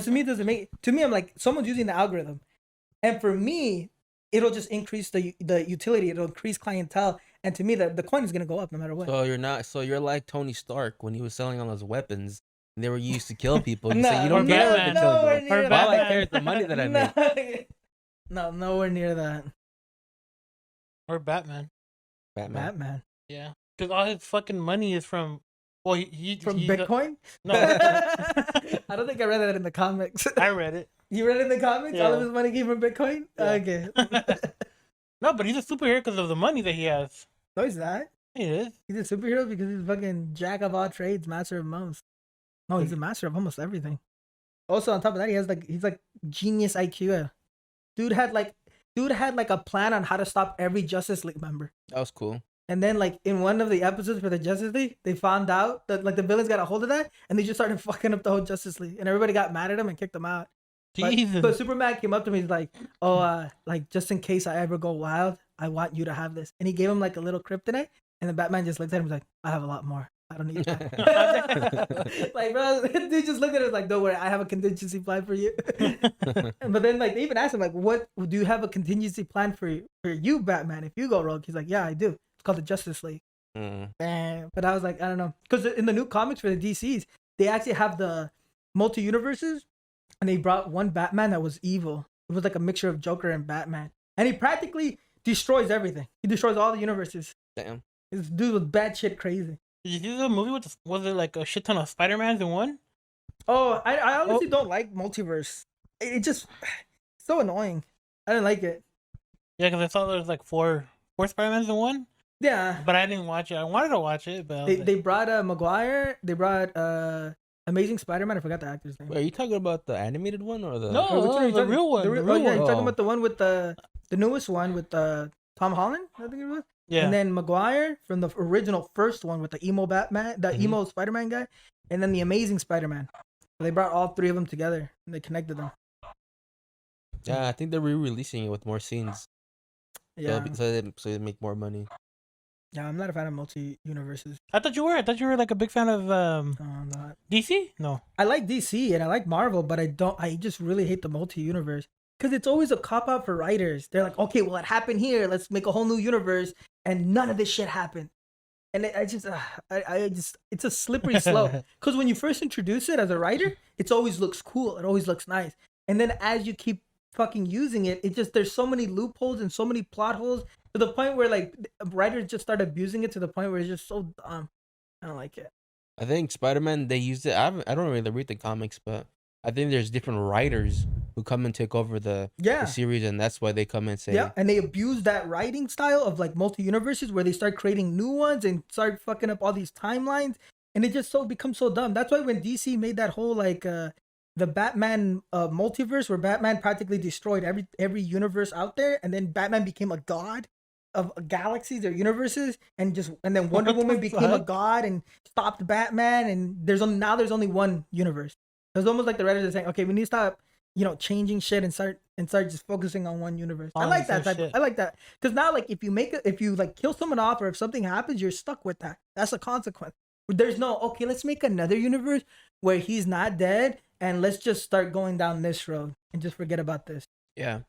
to me, doesn't make. To me, I'm like, someone's using the algorithm, and for me, it'll just increase the utility. It'll increase clientele, and to me, the coin is gonna go up no matter what. So you're not. So you're like Tony Stark when he was selling all those weapons. And they were used to kill people. You say you don't care about the killing people. All I care is the money that I make. No, nowhere near that. Or Batman. Yeah, because all his fucking money is from. Well, he from Bitcoin. No, I don't think I read that in the comics. I read it. You read it in the comics? Yeah. All of his money came from Bitcoin? Yeah. Okay. No, but he's a superhero because of the money that he has. No, he's not. He is. He's a superhero because he's fucking jack of all trades, master of most. No, he's a master of almost everything. Also, on top of that, he's like genius IQ. Dude had like a plan on how to stop every Justice League member. That was cool. And then, like, in one of the episodes for the Justice League, they found out that, like, the villains got a hold of that, and they just started fucking up the whole Justice League. And everybody got mad at him and kicked him out. But Superman came up to me, he's like, like, just in case I ever go wild, I want you to have this. And he gave him, like, a little kryptonite, and then Batman just looked at him and was like, I have a lot more. I don't need that. Like, bro, dude just looked at it like, don't worry, I have a contingency plan for you. But then, like, they even asked him, like, what do you have a contingency plan for you, Batman, if you go rogue? He's like, yeah, I do. It's called the Justice League. But I was like, I don't know, because in the new comics for the DCs, they actually have the multi-universes, and they brought one Batman that was evil. It was like a mixture of Joker and Batman, and he practically destroys everything. He destroys all the universes. Damn, this dude was bad shit crazy. Did you see the movie was it like a shit ton of Spider-Mans in one? Oh, I honestly don't like Multiverse. It just so annoying. I didn't like it. Yeah, because I saw there was like four Spider-Mans in one. Yeah, but I didn't watch it. I wanted to watch it, but they brought Maguire. They brought Amazing Spider-Man. I forgot the actor's name. Wait, are you talking about the animated one or the? No, the real one. The real one. You're talking about the one with the newest one with Tom Holland. I think it was. Yeah. And then Maguire from the original first one with the emo Batman, the emo Spider-Man guy, and then the Amazing Spider-Man. So they brought all three of them together and they connected them. Yeah, I think they're re-releasing it with more scenes. Yeah. So they make more money. Yeah, I'm not a fan of multi-universes. I thought you were. I thought you were like a big fan of No, I'm not. DC? No. I like DC and I like Marvel, but I just really hate the multi-universe. Because it's always a cop-out for writers. They're like, okay, well, it happened here. Let's make a whole new universe. And none of this shit happened. And I just, it's a slippery slope. Because when you first introduce it as a writer, it always looks cool. It always looks nice. And then as you keep fucking using it, there's so many loopholes and so many plot holes to the point where, like, writers just start abusing it to the point where it's just so dumb. I don't like it. I think Spider-Man, they used it. I don't really read the comics, but I think there's different writers who come and take over the series, and that's why they come and say... Yeah, and they abuse that writing style of, like, multi-universes where they start creating new ones and start fucking up all these timelines, and it just becomes so dumb. That's why when DC made that whole, like, the Batman multiverse where Batman practically destroyed every universe out there, and then Batman became a god of galaxies or universes, and then Wonder Woman became a god and stopped Batman, and there's only one universe. It's almost like the writers are saying, okay, we need to stop, changing shit and start just focusing on one universe. I like that type. I like that because now, like, if you like kill someone off or if something happens, you're stuck with that. That's a consequence. There's no okay. Let's make another universe where he's not dead, and let's just start going down this road and just forget about this. Yeah,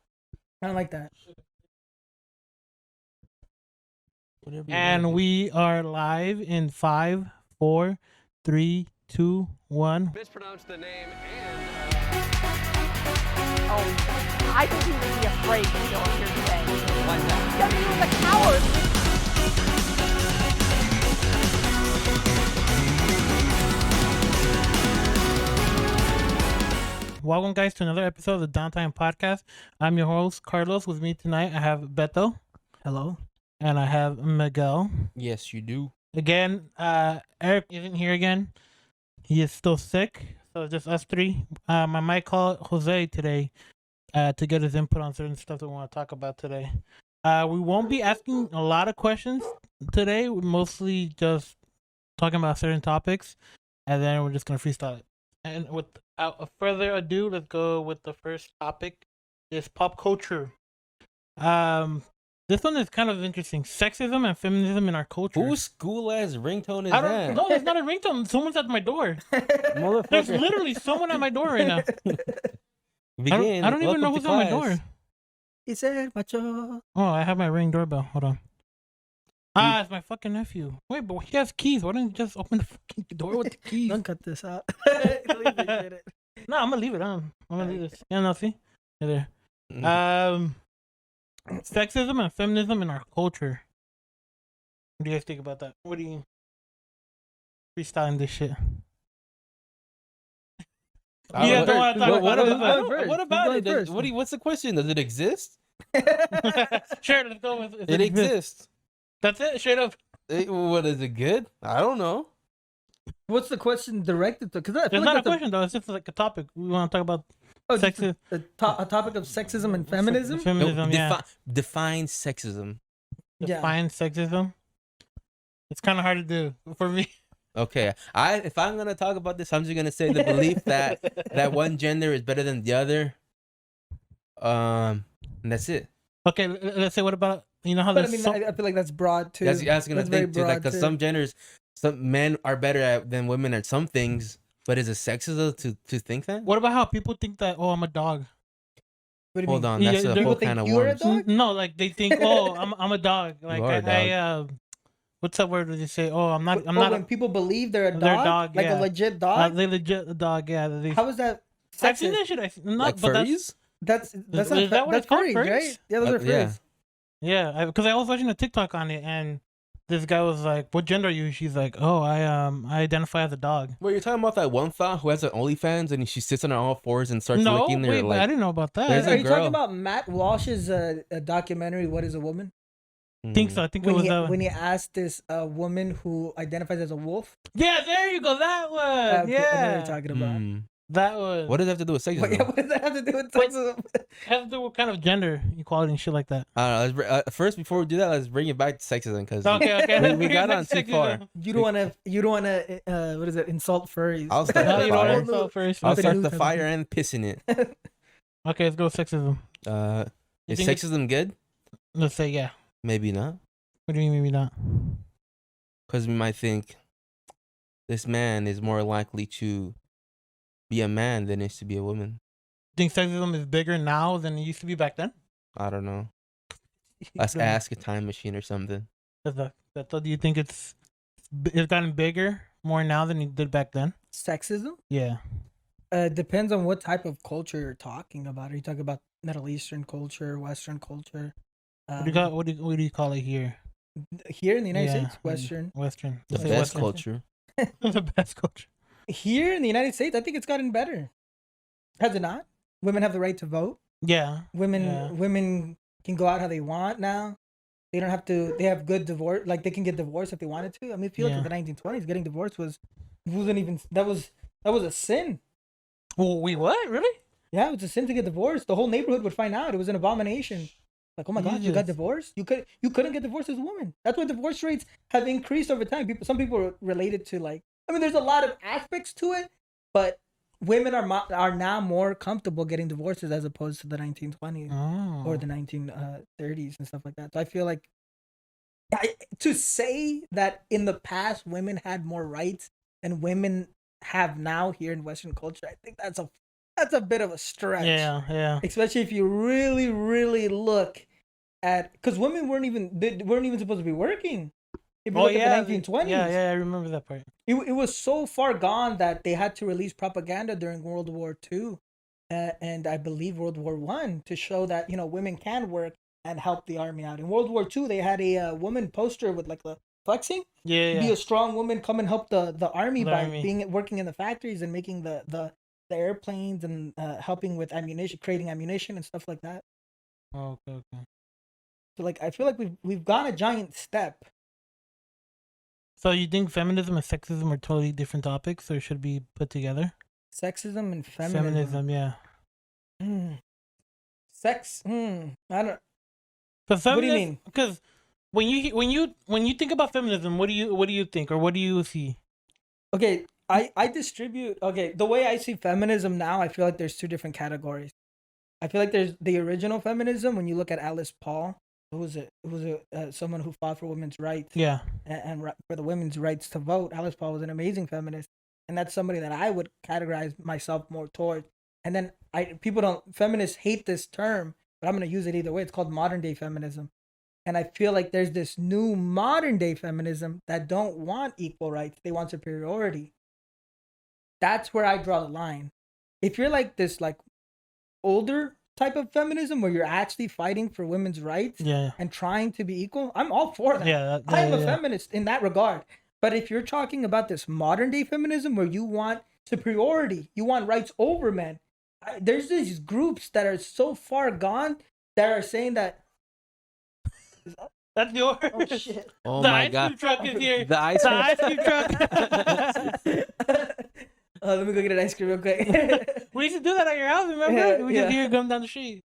I don't like that. And we are live in 5, 4, 3, 2, 1. Mispronounce the name and... Oh, I think he would be afraid to go up here today. Why that? Because he was a coward. Welcome, guys, to another episode of the DownTime Podcast. I'm your host, Carlos. With me tonight, I have Beto. Hello. And I have Miguel. Yes, you do. Again, Eric isn't here again. He is still sick, so it's just us three. I might call Jose today to get his input on certain stuff that we want to talk about today. We won't be asking a lot of questions today. We're mostly just talking about certain topics, and then we're just going to freestyle it. And without further ado, let's go with the first topic. Is pop culture. This one is kind of interesting. Sexism and feminism in our culture. Whose school ass ringtone is I that? don't know. It's not a ringtone. Someone's at my door. There's literally someone at my door right now. I don't even know who's at my door. He said, "Macho." Oh, I have my Ring doorbell. Hold on. It's my fucking nephew. Wait, but he has keys. Why don't you just open the fucking door with the keys? Don't cut this out. No, I'm gonna leave it on. I'm gonna leave this. Yeah, no, see? Yeah, there. Sexism and feminism in our culture. What do you guys think about that? What do you freestyling this shit? Yeah, don't want to talk about it. What about it? What's the question? Does it exist? Sure, let's go with it. Exists. That's it. Straight up. What is it good? I don't know. What's the question directed to? Because it's not a question though. It's just like a topic. We want to talk about sexism. A topic of sexism and feminism. Feminism, yeah. Define sexism. Define sexism. It's kind of hard to do for me. Okay, if I'm gonna talk about this, I'm just gonna say the belief that one gender is better than the other. And that's it. Okay, let's say what about how? But I mean, I feel like that's broad too. I was gonna think too, like because some genders, some men are better than women at some things. But is it sexism to think that? What about how people think that? Oh, I'm a dog. Hold on, that's a whole kind of worms. No, like they think, oh, I'm a dog. Like I what's that word that you say? Oh, I'm not. When people believe they're a dog, like a legit dog. They legit a dog. Yeah. How is that sexist? I've seen that shit. Like furries? That's not furries, right? Yeah, those are furries. Yeah, because I was watching a TikTok on it, and this guy was like, "What gender are you?" She's like, "Oh, I identify as a dog." Well, you're talking about that one thought who has an OnlyFans and she sits on her all fours and starts licking their I didn't know about that. Are you talking about Matt Walsh's documentary? What is a woman? I think so. I think it was when he asked this woman who identifies as a wolf. Yeah, there you go. That one. Yeah, I know what you're talking about. That one. What does that have to do with sexism? What does that have to do with sexism? It has to do with kind of gender equality and shit like that. I don't know. First, before we do that, let's bring it back to sexism because we got on too far. You don't want to. What is it? Insult furries. I'll start the fire. I'll start the fire and pissing it. Okay, let's go with sexism. Is sexism good? Let's say yeah. Maybe not. What do you mean maybe not? Because we might think this man is more likely to be a man than it is to be a woman. Think sexism is bigger now than it used to be back then? I don't know. Let's ask a time machine or something. Do you think it's gotten bigger more now than it did back then? Sexism? Yeah. Depends on what type of culture you're talking about. Are you talking about Middle Eastern culture, Western culture? What do you call it here? Here in the United States? Western. The best culture. The best culture. Here in the United States, I think it's gotten better. Has it not? Women have the right to vote. Yeah. Women can go out how they want now. They don't have to. They have good divorce. Like they can get divorced if they wanted to. I mean, if you look at the 1920s, getting divorced wasn't even that was a sin. Well, what? Really? Yeah, it was a sin to get divorced. The whole neighborhood would find out. It was an abomination. Like, oh my God, you got divorced? You couldn't get divorced as a woman. That's why divorce rates have increased over time. Some people relate it to like. I mean, there's a lot of aspects to it, but women are now more comfortable getting divorces as opposed to the 1920s or the 1930s and stuff like that. So I feel like to say that in the past women had more rights than women have now here in Western culture, I think that's a bit of a stretch. Yeah. Especially if you really, really look at because women weren't even supposed to be working. If you look at the 1920s. Yeah, I remember that part. It was so far gone that they had to release propaganda during World War II and I believe World War I to show that, women can work and help the army out. In World War II, they had a woman poster with like the flexing. Yeah. Be a strong woman, come and help the army working in the factories and making the airplanes and helping with ammunition, creating ammunition and stuff like that. Oh, okay. So like I feel like we've gone a giant step. So you think feminism and sexism are totally different topics, or should be put together? Sexism and feminism. Yeah. I don't. What do you mean? Because when you think about feminism, what do you think, or what do you see? Okay, I distribute. Okay, the way I see feminism now, I feel like there's two different categories. I feel like there's the original feminism when you look at Alice Paul. who was it? It was someone who fought for women's rights. Yeah. And for the women's rights to vote. Alice Paul was an amazing feminist, and that's somebody that I would categorize myself more towards. And then feminists hate this term, but I'm gonna use it either way. It's called modern day feminism. And I feel like there's this new modern day feminism that don't want equal rights. They want superiority. That's where I draw the line. If you're like this like older type of feminism where you're actually fighting for women's rights and trying to be equal, I'm all for that. I'm a feminist in that regard. But if you're talking about this modern day feminism where you want superiority, you want rights over men, there's these groups that are so far gone that are saying that. That's yours. Oh shit! Oh the my ice god! cream truck is here. The ice cream truck. Let me go get an ice cream real quick. We used to do that at your house, remember? We just hear it come down the street.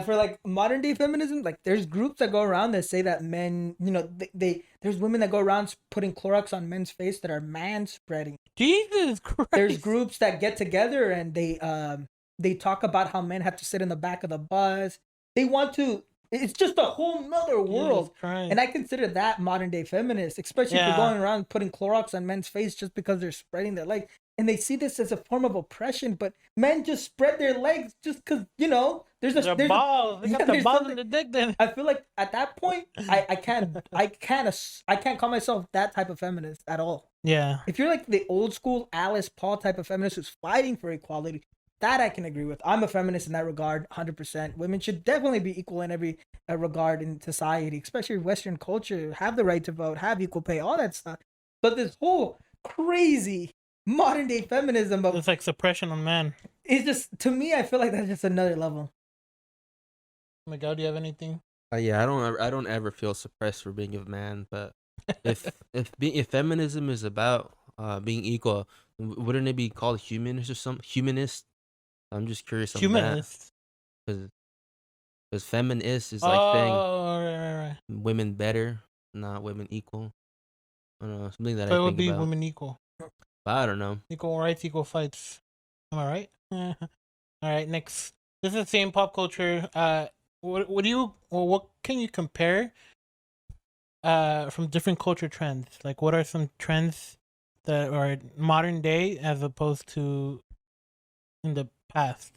For like modern day feminism, like there's groups that go around that say that men, there's women that go around putting Clorox on men's face that are man spreading. Jesus Christ! There's groups that get together and they talk about how men have to sit in the back of the bus. They want to. It's just a whole nother world. And I consider that modern day feminist, especially if you're going around putting Clorox on men's face just because they're spreading their legs. And they see this as a form of oppression, but men just spread their legs just because, there's balls. They got the balls in the dick then. I feel like at that point, I can't call myself that type of feminist at all. Yeah. If you're like the old school Alice Paul type of feminist who's fighting for equality, that I can agree with. I'm a feminist in that regard, 100%. Women should definitely be equal in every regard in society, especially Western culture. Have the right to vote, have equal pay, all that stuff. But this whole crazy modern day feminism, it's like suppression on men. It's just, to me, I feel like that's just another level. Miguel, do you have anything? Yeah, I don't ever feel suppressed for being a man, but if feminism is about being equal, wouldn't it be called humanist or something? Humanist? I'm just curious on humanist. That. Because feminist is like saying right. women better, not women equal. I don't know, something that so I it would think be about. women equal. But I don't know. Equal rights, equal fights. Am I right? All right, next. This is the same pop culture. What can you compare from different culture trends? Like, what are some trends that are modern day as opposed to in the past?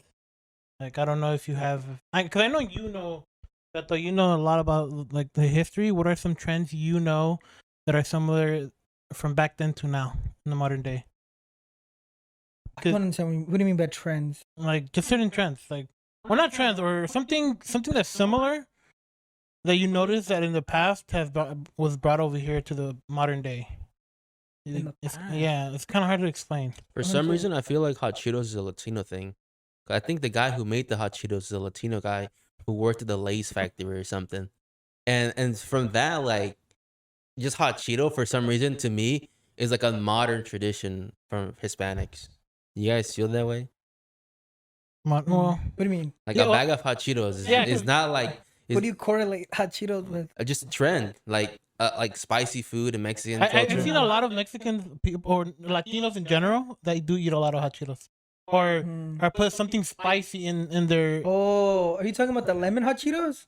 Like, I don't know if you have, because I know Beto, you know a lot about like the history. What are some trends that are similar from back then to now in the modern day? I don't understand. What do you mean by trends? Like just certain trends, like, well, not trends, or something that's similar that you notice that in the past was brought over here to the modern day. It's kind of hard to explain. For some reason, I feel like hot Cheetos is a Latino thing. I think the guy who made the hot Cheetos is a Latino guy who worked at the Lay's factory or something. And from that, like, just hot Cheeto for some reason to me is like a modern tradition from Hispanics. You guys feel that way? Well, what do you mean? Like a bag of hot Cheetos is not like. What do you correlate hot Cheetos with? Just a trend, like spicy food in Mexican culture. I've seen a lot of Mexican people or Latinos in general that do eat a lot of hot Cheetos, or put something spicy in their. Oh, are you talking about the lemon hot Cheetos?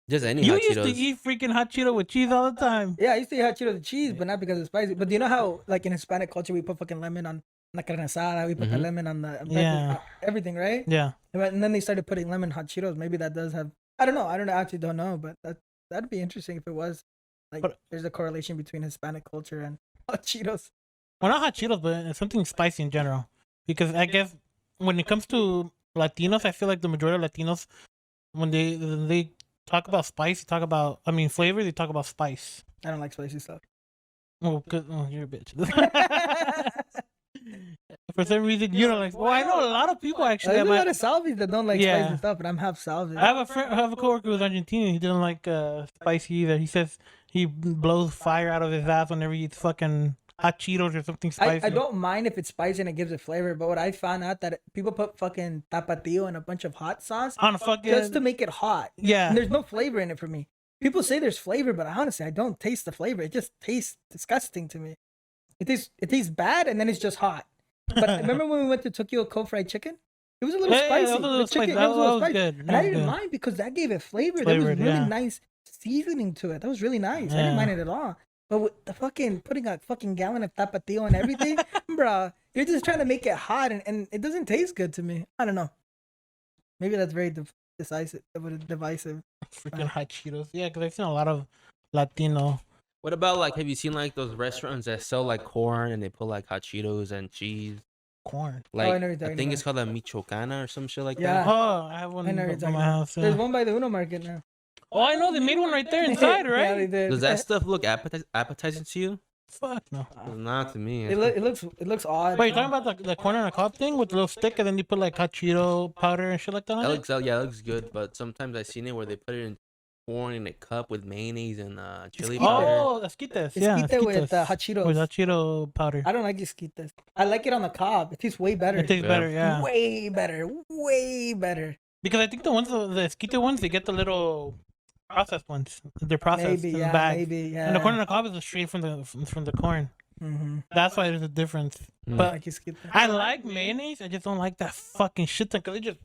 Just any hot Cheetos. You used to eat freaking hot Cheeto with cheese all the time. Yeah, I used to eat hot Cheetos with cheese, but not because it's spicy. But do you know how, like in Hispanic culture, we put fucking lemon on la carne asada, we put the lemon on the everything, right? Yeah. And then they started putting lemon hot Cheetos. Maybe that does have. I don't know. I actually don't know, but that'd be interesting if it was like there's a correlation between Hispanic culture and hot Cheetos. Well, not hot Cheetos, but something spicy in general. Because I guess when it comes to Latinos, I feel like the majority of Latinos, when they talk about spice, flavor, they talk about spice. I don't like spicy stuff. Well, you're a bitch. For some reason, you don't like. Well, I know a lot of people actually. There's a lot of Salvies that don't like spicy stuff, but I'm half Salvi. I have a coworker who's Argentinian. He doesn't like spicy either. He says he blows fire out of his ass whenever he eats fucking hot Cheetos or something spicy. I don't mind if it's spicy and it gives it flavor, but what I found out that people put fucking tapatio and a bunch of hot sauce on a fucking just to make it hot. Yeah, and there's no flavor in it for me. People say there's flavor, but honestly, I don't taste the flavor. It just tastes disgusting to me. It tastes bad, and then it's just hot. But remember when we went to Tokyo Cold Fried Chicken? It was a little Yeah, spicy. it was a little The chicken, spicy. it That was a little was spicy. good. And That I was didn't good. mind because that gave it flavor. There was Flavored, really yeah. nice seasoning to it. That was really nice. I Yeah. didn't mind it at all. But with the fucking putting a fucking gallon of tapatio and everything, bro, you're just trying to make it hot and it doesn't taste good to me. I don't know. Maybe that's very divisive. Freaking hot Cheetos. Yeah, because I've seen a lot of Latino. What about like, have you seen like those restaurants that sell like corn and they put like hot Cheetos and cheese? Corn. Like, I know what you're I talking think about. it's called a Michoacana or some shit like Yeah. that. Oh, I have one I know what you're in talking my about. house. There's Yeah. one by the Uno Market now. Oh, I know. They made one right there inside, Yeah, right? they did. Does that stuff look appetizing to you? Fuck no. Not to me. It looks odd. Wait, you're talking about the corn on the cob thing with the little stick and then you put like hot Cheeto powder and shit like that on That it? looks, yeah, it looks good. But sometimes I've seen it where they put it in corn in a cup with mayonnaise and chili powder. Oh, esquites. Yeah, Esquite with esquites. hot Cheetos. With hot Cheeto powder. I don't like esquites. I like it on the cob. It tastes way better. It tastes Yeah. better, yeah. Way better. Way better. Because I think the esquite ones, they get the little processed ones. They're processed Maybe, in yeah, the bag. maybe, yeah. And the corn on the cob is straight from the corn. Mm-hmm. That's why there's a difference. Mm. But Like esquite. I like mayonnaise. I just don't like that fucking shit ton because they just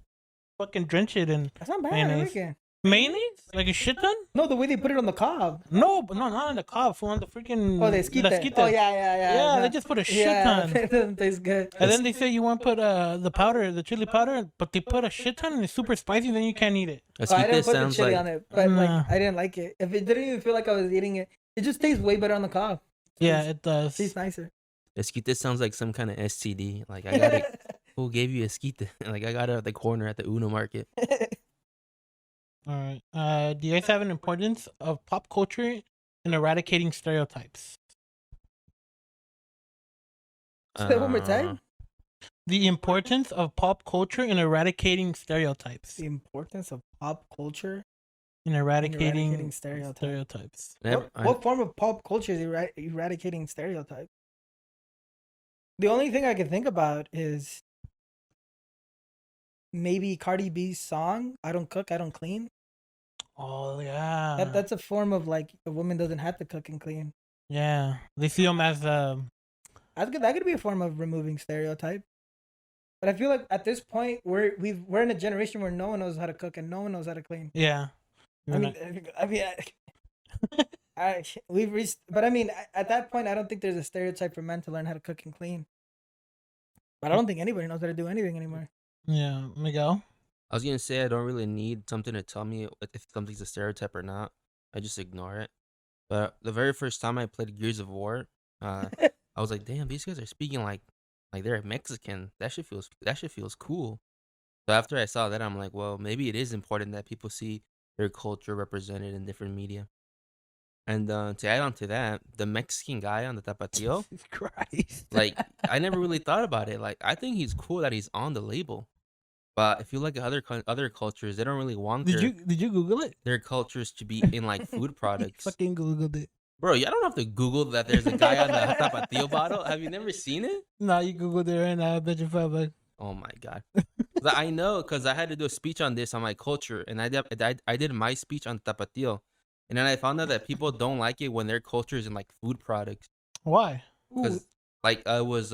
fucking drench it in That's not bad. mayonnaise. I like it. mayonnaise. Like a shit ton. No, the way they put it on the cob. No, but no, not on the cob. On the freaking. Oh, the esquite. esquites. Oh, yeah. Yeah, no. they just put a shit Yeah, ton. it doesn't taste good. And then they say you want to put the powder, the chili powder, but they put a shit ton and it's super spicy. Then you can't eat it. So I didn't Esquite put the sounds chili like on it, but like Nah. I didn't like it. If it didn't even feel like I was eating it, it just tastes way better on the cob. Yeah, it does. Tastes nicer. esquite sounds like some kind of STD. Like I got it. Who gave you esquite? Like I got it at the corner at the Uno Market. All right. Do you guys have an importance of pop culture in eradicating stereotypes? Say that one more time. The importance of pop culture in eradicating stereotypes. The importance of pop culture In in eradicating stereotypes. stereotypes. What form of pop culture is eradicating stereotypes? The only thing I can think about is maybe Cardi B's song "I Don't Cook, I Don't Clean." Oh yeah. That's a form of like a woman doesn't have to cook and clean. Yeah. They see them as That could be a form of removing stereotype. But I feel like at this point we're in a generation where no one knows how to cook and no one knows how to clean. yeah. We've reached. But I mean, at that point, I don't think there's a stereotype for men to learn how to cook and clean. But I don't think anybody knows how to do anything anymore. Yeah, Miguel. I was gonna say I don't really need something to tell me if something's a stereotype or not. I just ignore it. But the very first time I played Gears of War, I was like, "Damn, these guys are speaking like they're Mexican. That shit feels cool." So after I saw that, I'm like, "Well, maybe it is important that people see their culture represented in different media." And to add on to that, the Mexican guy on the Tapatio, Jesus Christ. like I never really thought about it. Like I think he's cool that he's on the label. But I feel like other cultures, they don't really want Did you Google it? their cultures to be in like food products. Fucking Googled it. Bro, you don't have to Google that there's a guy on the Tapatio bottle. Have you never seen it? Nah, you Googled it right now. I bet you $5. Oh my god. I know because I had to do a speech on this on my culture, and I did my speech on Tapatio, and then I found out that people don't like it when their culture is in like food products. Why? Because like it was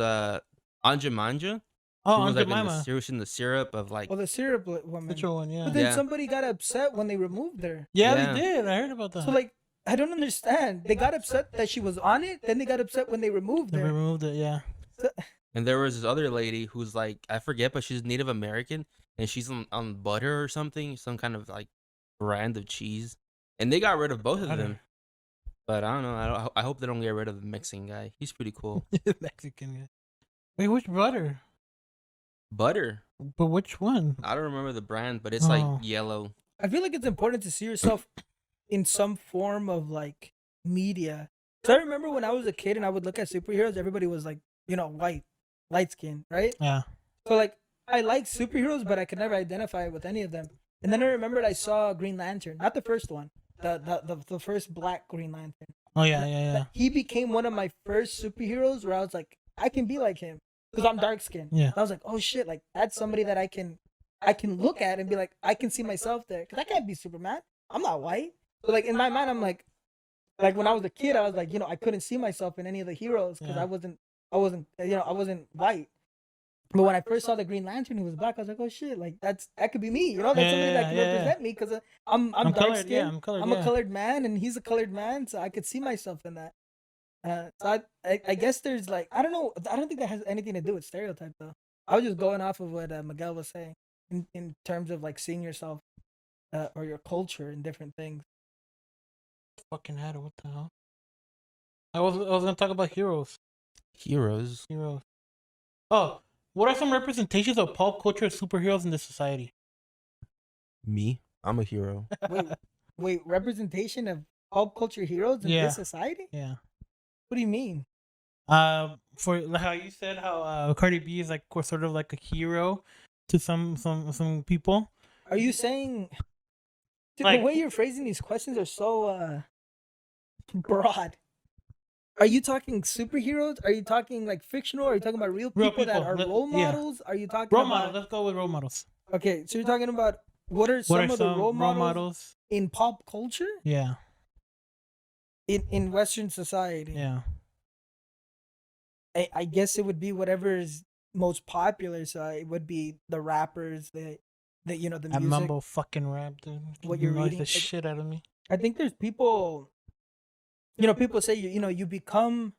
Anja Manja. Oh, She was Aunt like Jemima. she was in the syrup of like. Well, the syrup woman. Which one? Yeah. But then Yeah. somebody got upset when they removed her. Yeah, Yeah. they did. I heard about that. So like, I don't understand. They got upset that she was on it. Then they got upset when they removed they her. removed it. Yeah. And there was this other lady who's like, I forget, but she's Native American, and she's on butter or something, some kind of like brand of cheese. And they got rid of both of Butter. them. But I don't know. I hope they don't get rid of the Mexican guy. He's pretty cool. Mexican guy. Wait, which butter? Butter. But which one? I don't remember the brand, but it's Oh. like yellow. I feel like it's important to see yourself in some form of like media. So I remember when I was a kid and I would look at superheroes, everybody was like, white, light skin, right? Yeah. So like I like superheroes, but I could never identify with any of them. And then I remembered I saw Green Lantern, not the first one, the first black Green Lantern. Oh yeah, yeah. He became one of my first superheroes where I was like, I can be like him because I'm dark skinned. Yeah. I was like, oh shit, like that's somebody that I can look at and be like, I can see myself there because I can't be Superman. I'm not white. So like in my mind, I'm like when I was a kid, I was like, I couldn't see myself in any of the heroes because Yeah. I wasn't white. But when I first saw the Green Lantern who was black, I was like, oh shit, like that could be me. You know, that's somebody that can represent me because I'm dark colored, skinned. yeah, I'm colored, I'm a colored man, and he's a colored man, so I could see myself in that. So I guess there's like I don't know. I don't think that has anything to do with stereotype though. I was just going off of what Miguel was saying in terms of like seeing yourself or your culture in different things. Fucking had it. What the hell? I was gonna talk about heroes. Heroes. Oh, what are some representations of pop culture superheroes in this society? Me. I'm a hero. Wait, representation of pop culture heroes in this society? Yeah. What do you mean? For how you said how Cardi B is like sort of like a hero to some people. Are you saying Like, the way you're phrasing these questions are so broad? Are you talking superheroes? Are you talking like fictional? Are you talking about real people that are role models? Are you talking role about models? Let's go with role models. Okay, so you're talking about what are some of the role models in pop culture? Yeah. In Western society. Yeah. I guess it would be whatever is most popular. So it would be the rappers, the music. I mumble fucking rap, dude. What you're reading, the shit out of me. I think there's people. People say you become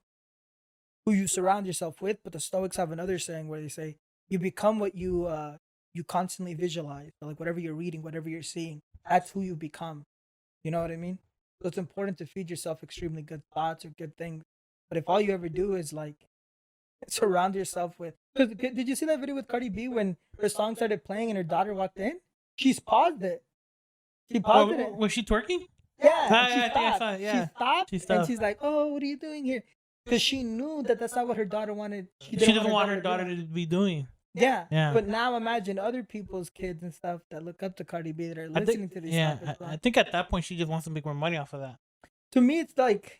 who you surround yourself with, but the Stoics have another saying where they say you become what you constantly visualize. So like whatever you're reading, whatever you're seeing, that's who you become. You know what I mean? So it's important to feed yourself extremely good thoughts or good things. But if all you ever do is like surround yourself with, did you see that video with Cardi B when her song started playing and her daughter walked in? She's paused it. She paused it. Was she twerking? Yeah, She stopped. And she's like, "Oh, what are you doing here?" Because she knew that that's not what her daughter wanted. She doesn't want her daughter to be doing. Yeah. But now imagine other people's kids and stuff that look up to Cardi B that are listening to these. Yeah, I think at that point she just wants to make more money off of that. To me, it's like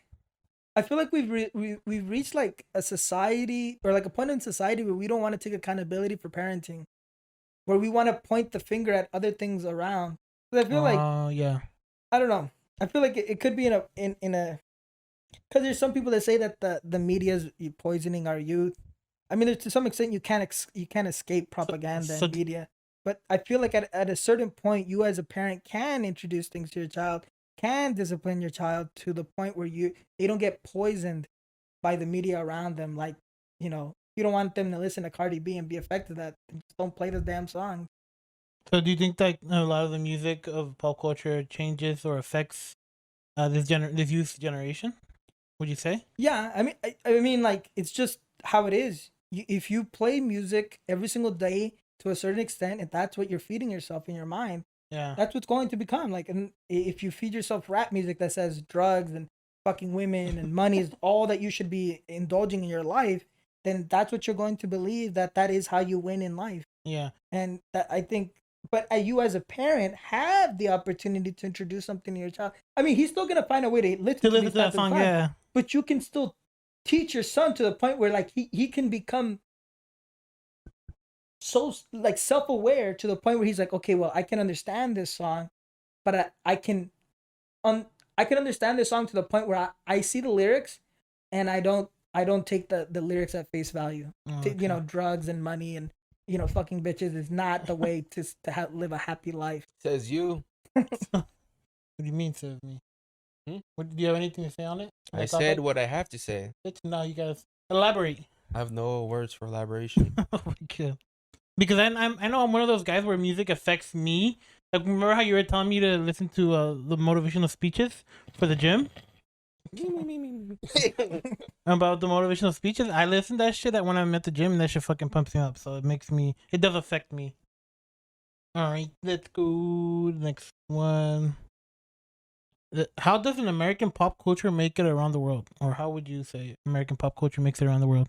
I feel like we've reached like a society or like a point in society where we don't want to take accountability for parenting, where we want to point the finger at other things around. But I feel like I don't know. I feel like it could be in a because there's some people that say that the media is poisoning our youth. I mean, to some extent, you can't escape propaganda and media. But I feel like at a certain point, you as a parent can introduce things to your child, can discipline your child to the point where they don't get poisoned by the media around them. Like, you don't want them to listen to Cardi B and be affected that. Just don't play the damn song. So do you think like a lot of the music of pop culture changes or affects this youth generation? Would you say? Yeah, I mean, like it's just how it is. If you play music every single day to a certain extent, and that's what you're feeding yourself in your mind, that's what's going to become. Like, and if you feed yourself rap music that says drugs and fucking women and money is all that you should be indulging in your life, then that's what you're going to believe that is how you win in life. Yeah, and that I think. But you as a parent have the opportunity to introduce something to your child. I mean, he's still going to find a way to listen to that song, but you can still teach your son to the point where like he can become so like self-aware to the point where he's like, okay, well, I can understand this song, but I can understand this song to the point where I see the lyrics and I don't take the lyrics at face value. Okay. Drugs and money and fucking bitches is not the way to live a happy life. Says you. What do you mean, says me? Do you have anything to say on it? I said what I have to say. Now you guys elaborate. I have no words for elaboration. Oh my god! Because I know I'm one of those guys where music affects me. Like, remember how you were telling me to listen to the motivational speeches for the gym? About the motivational speeches, I listen to that shit when I'm at the gym, and that shit fucking pumps me up. So it does affect me. All right, let's go next one. How does an American pop culture make it around the world? Or how would you say American pop culture makes it around the world?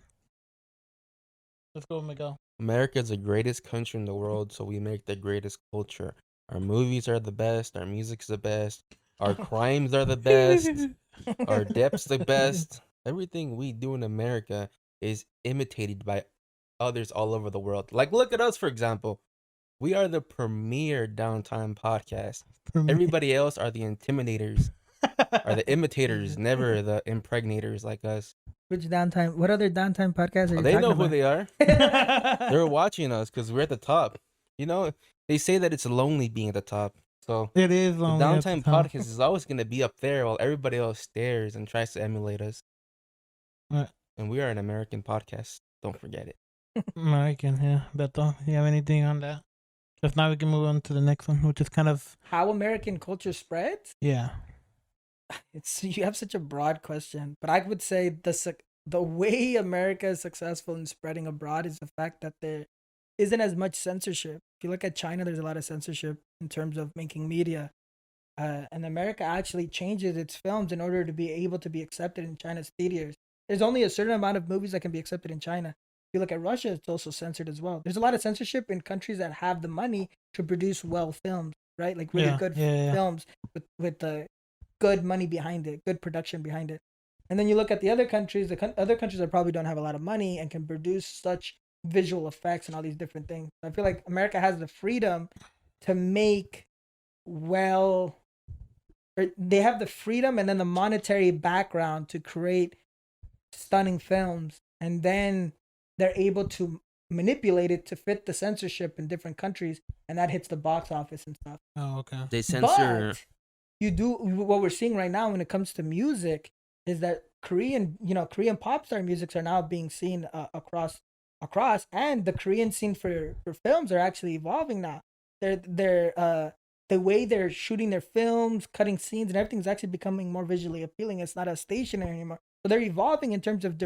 Let's go, Miguel. America is the greatest country in the world, so we make the greatest culture. Our movies are the best. Our music's the best. Our crimes are the best. Our depth's the best. Everything we do in America is imitated by others all over the world. Like, look at us, for example. We are the premier DownTime podcast. Everybody else are the intimidators. are the imitators, never the impregnators like us. Which downtime? What other downtime podcasts are you They talking know who about? they are. They're watching us because we're at the top. You know, they say that it's lonely being at the top. So It is the lonely. at the Downtime top. Podcast is always going to be up there while everybody else stares and tries to emulate us. Right. And we are an American podcast. Don't forget it. American, yeah. Beto, you have anything on that? If not, we can move on to the next one, which is kind of How American culture spreads? yeah. It's you have such a broad question, but I would say the way America is successful in spreading abroad is the fact that there isn't as much censorship. If you look at China, there's a lot of censorship in terms of making media, and America actually changes its films in order to be able to be accepted in China's theaters. There's only a certain amount of movies that can be accepted in China. If you look at Russia, it's also censored as well. There's a lot of censorship in countries that have the money to produce well films, right? Like really good films with the good money behind it, good production behind it. And then you look at the other countries, other countries that probably don't have a lot of money and can produce such visual effects and all these different things. I feel like America has the freedom to make they have the freedom and then the monetary background to create stunning films, and then they're able to manipulate it to fit the censorship in different countries, and that hits the box office and stuff. Oh, okay. They censor. But what we're seeing right now when it comes to music is that Korean pop star musics are now being seen across, and the Korean scene for films are actually evolving now. They're the way they're shooting their films, cutting scenes, and everything is actually becoming more visually appealing. It's not as stationary anymore. So they're evolving in terms of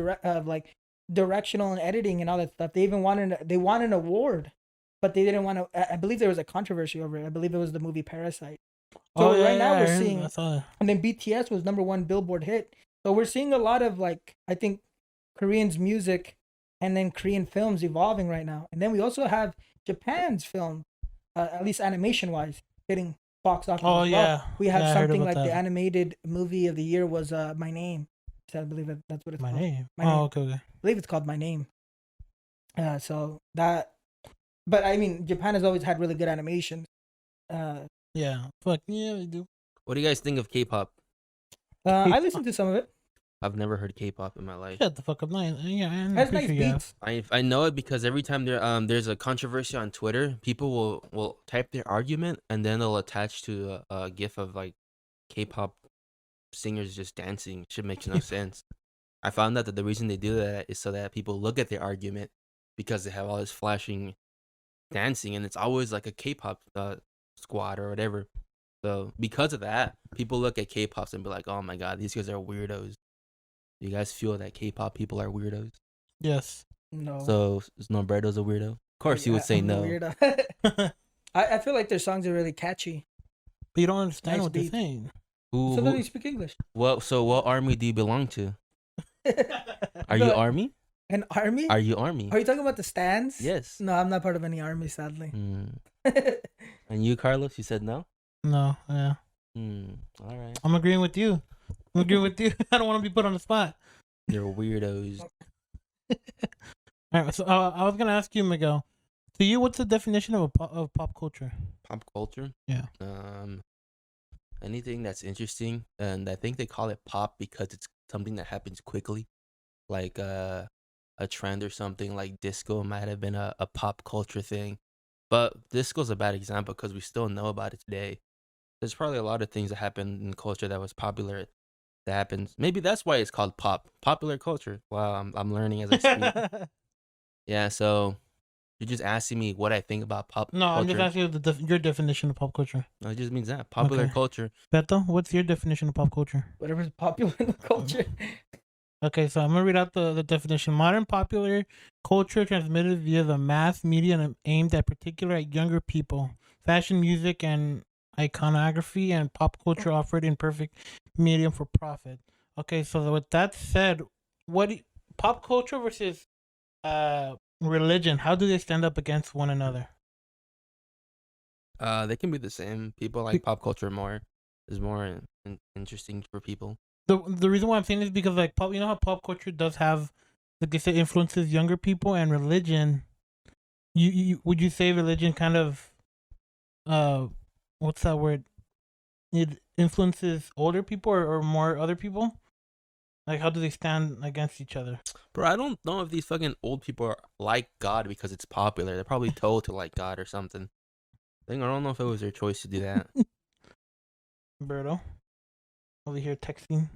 directional and editing and all that stuff. They even won an award, but they didn't want to. I believe there was a controversy over it. I believe it was the movie Parasite. So now we're seeing, and then BTS was #1 Billboard hit. So we're seeing a lot of I think Korean's music and then Korean films evolving right now. And then we also have Japan's film, at least animation wise, hitting box office. Oh as well. yeah, we have something like that. the animated movie of the year was My Name. So I believe that's what it's My called. Name. My Name. Okay. I believe it's called My Name. So that, but I mean, Japan has always had really good animation. Yeah, fuck yeah, we do. What do you guys think of K-pop? I listened to some of it. I've never heard K-pop in my life. Shut the fuck up, yeah. Has nice beats. I know it because every time there's a controversy on Twitter, people will type their argument and then they'll attach to a gif of like K-pop singers just dancing. Shit makes no sense. I found out that the reason they do that is so that people look at their argument because they have all this flashing dancing, and it's always like a K-pop squad or whatever. So because of that, people look at K-pops and be like, "Oh my god, these guys are weirdos." Do you guys feel that K-pop people are weirdos? Yes. No. So is Norberto's a weirdo? Of course, you would say I'm a no. weirdo. I feel like their songs are really catchy. But you don't understand Nice what beat. they're saying. So then you speak English. So what army do you belong to? Are you army? An army? Are you army? Are you talking about the stands? Yes. No, I'm not part of any army, sadly. And you, Carlos, you said no? No, yeah. All right. I'm agreeing with you. I don't want to be put on the spot. You're weirdos. All right, so I was gonna ask you, Miguel. To you, what's the definition of pop culture? Pop culture? Yeah. Anything that's interesting, and I think they call it pop because it's something that happens quickly, like a trend or something. Like disco might have been a pop culture thing, but disco's a bad example because we still know about it today. There's probably a lot of things that happened in culture that was popular that happens. Maybe that's why it's called popular culture. Wow, I'm learning as I speak. Yeah, so you're just asking me what I think about pop culture. No, I'm just asking you your definition of pop culture. No, it just means that popular culture. Beto, what's your definition of pop culture? Whatever's popular in the culture. Okay, so I'm gonna read out the definition. Modern popular culture transmitted via the mass media and aimed at particular younger people. Fashion, music, and iconography, and pop culture offered in perfect medium for profit. Okay, so with that said, pop culture versus religion, how do they stand up against one another? They can be the same. People like pop culture more. Is more interesting for people. The reason why I'm saying this is because like you know how pop culture does have, like they say, influences younger people, and religion. You would you say religion kind of what's that word? it influences older people or more other people? Like, how do they stand against each other? Bro, I don't know if these fucking old people are like God because it's popular. They're probably told to like God or something. I don't know if it was their choice to do that. Berto, over here texting.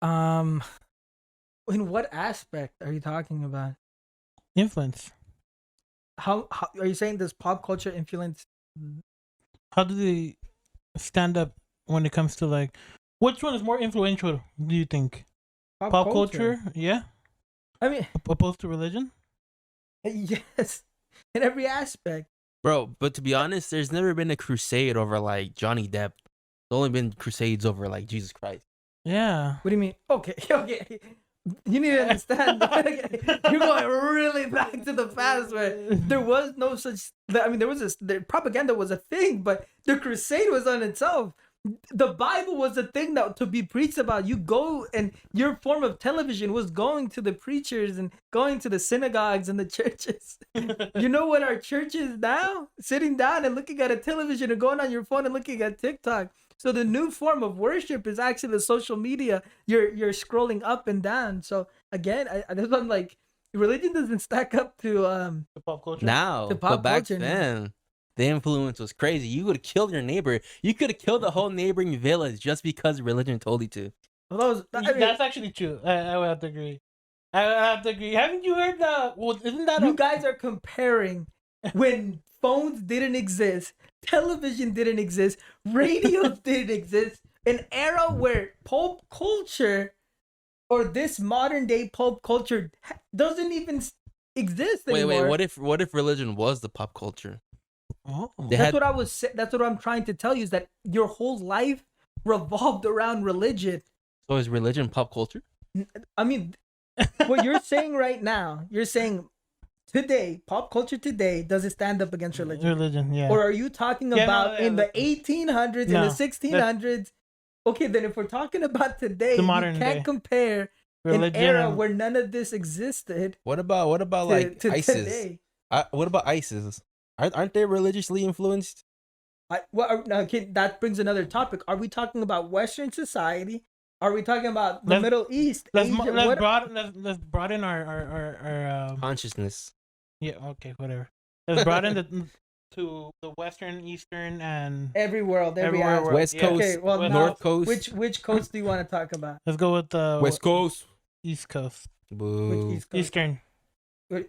In what aspect are you talking about? Influence. How are you saying does pop culture influence? How do they stand up when it comes to like, which one is more influential? Do you think pop culture? Yeah, I mean, opposed to religion. yes, in every aspect. Bro, but to be honest, there's never been a crusade over like Johnny Depp. There's only been crusades over like Jesus Christ. Yeah. What do you mean? Okay. You need to understand. You're going really back to the past where there was no such. I mean, the propaganda was a thing, but the crusade was on itself. The Bible was a thing that to be preached about. You go and your form of television was going to the preachers and going to the synagogues and the churches. You know what our church is now? Sitting down and looking at a television or going on your phone and looking at TikTok. So the new form of worship is actually the social media. You're scrolling up and down. So again, that's what I'm like. Religion doesn't stack up to The pop culture. Now, but back then, the influence was crazy. You would have killed your neighbor. You could have killed the whole neighboring village just because religion told you to. Well, that's actually true. I would have to agree. Haven't you heard that? Well, isn't that you guys are comparing when phones didn't exist, television didn't exist, radio didn't exist, an era where pulp culture or this modern day pulp culture doesn't even exist anymore. Wait, what if religion was the pop culture? Oh. That's what I'm trying to tell you is that your whole life revolved around religion. So is religion pop culture? I mean, what you're saying right now, you're saying today, pop culture today doesn't stand up against religion. Religion, yeah. Or are you talking about in the 1800s, in the 1600s? Okay, then if we're talking about today, you can't compare religion, an era where none of this existed. What about like ISIS? Today. What about ISIS? Aren't they religiously influenced? That brings another topic. Are we talking about Western society? Are we talking about the Middle East? Let's broaden our consciousness. Yeah. Okay. Whatever. Let's broaden to the Western, Eastern, and every world. West Coast. Okay. Well, North Coast. Which coast do you want to talk about? Let's go with the West Coast. East Coast. Boo. Which East Coast? Eastern.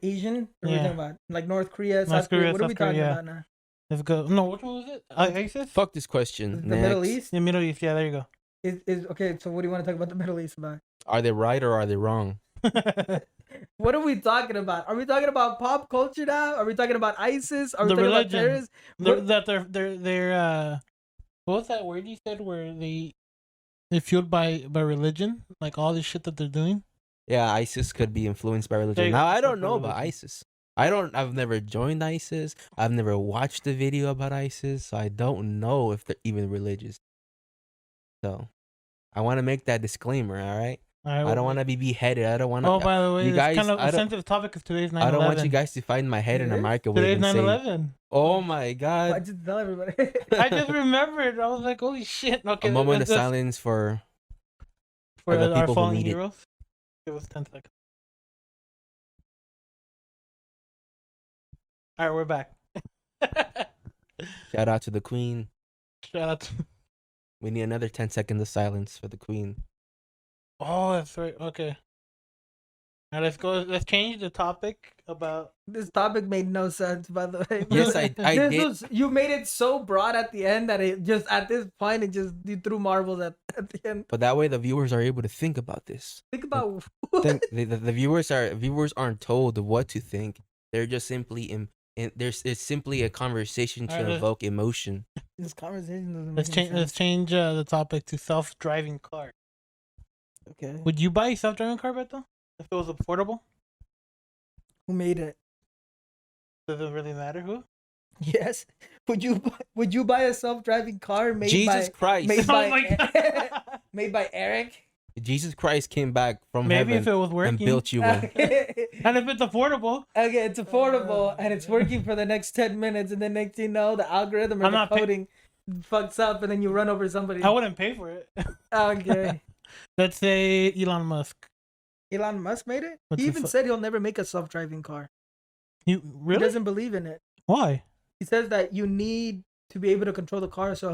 Asian? What are we talking about? Like North Korea, South Korea? What are we talking about now? Let's go. No, which one was it? ISIS? Fuck this question. The Middle East? The Middle East, yeah, there you go. Is okay, so what do you want to talk about the Middle East about? Are they right or are they wrong? What are we talking about? Are we talking about pop culture now? Are we talking about ISIS? Are we talking about terrorists? That they're what was that word you said where they're fueled by religion? Like all this shit that they're doing? Yeah, ISIS could be influenced by religion. Now I don't know about ISIS. I've never joined ISIS. I've never watched a video about ISIS, so I don't know if they're even religious. So I want to make that disclaimer, all right? I don't want to be beheaded. I don't want to. Oh, by the way, you guys, it's kind of a sensitive topic because today's 9/11. I don't want you guys to find my head in a microwave. Today's 9/11. Oh my god! I just tell everybody. I just remembered. I was like, holy shit! Okay, a moment of silence for the people who need heroes. It was 10 seconds. All right, we're back. Shout out to the Queen. Shout out. We need another 10 seconds of silence for the Queen. Oh, that's right. Okay. Now let's go. Let's change the topic about. This topic made no sense, by the way. Yes, I did. You made it so broad at the end that it just at this point you threw marbles at the end. But that way the viewers are able to think about this. Think about the viewers aren't told what to think. They're just simply it's simply a conversation to evoke emotion. This conversation doesn't. Let's change the topic to self-driving car. Okay. Would you buy a self-driving car, Beto? If it was affordable? Who made it? Does it really matter who? Yes. Would you buy a self-driving car made Jesus Christ. Made by Eric? Jesus Christ came back from Maybe heaven if it was working. and built you one. And if it's affordable. Okay, it's affordable and it's working for the next 10 minutes and then next thing you know, the algorithm or the coding fucks up and then you run over somebody. I wouldn't pay for it. Okay. Let's say Elon Musk. Elon Musk made it? What's He the even fu- said he'll never make a self-driving car. You He really? doesn't believe in it. Why? He says that you need to be able to control the car, so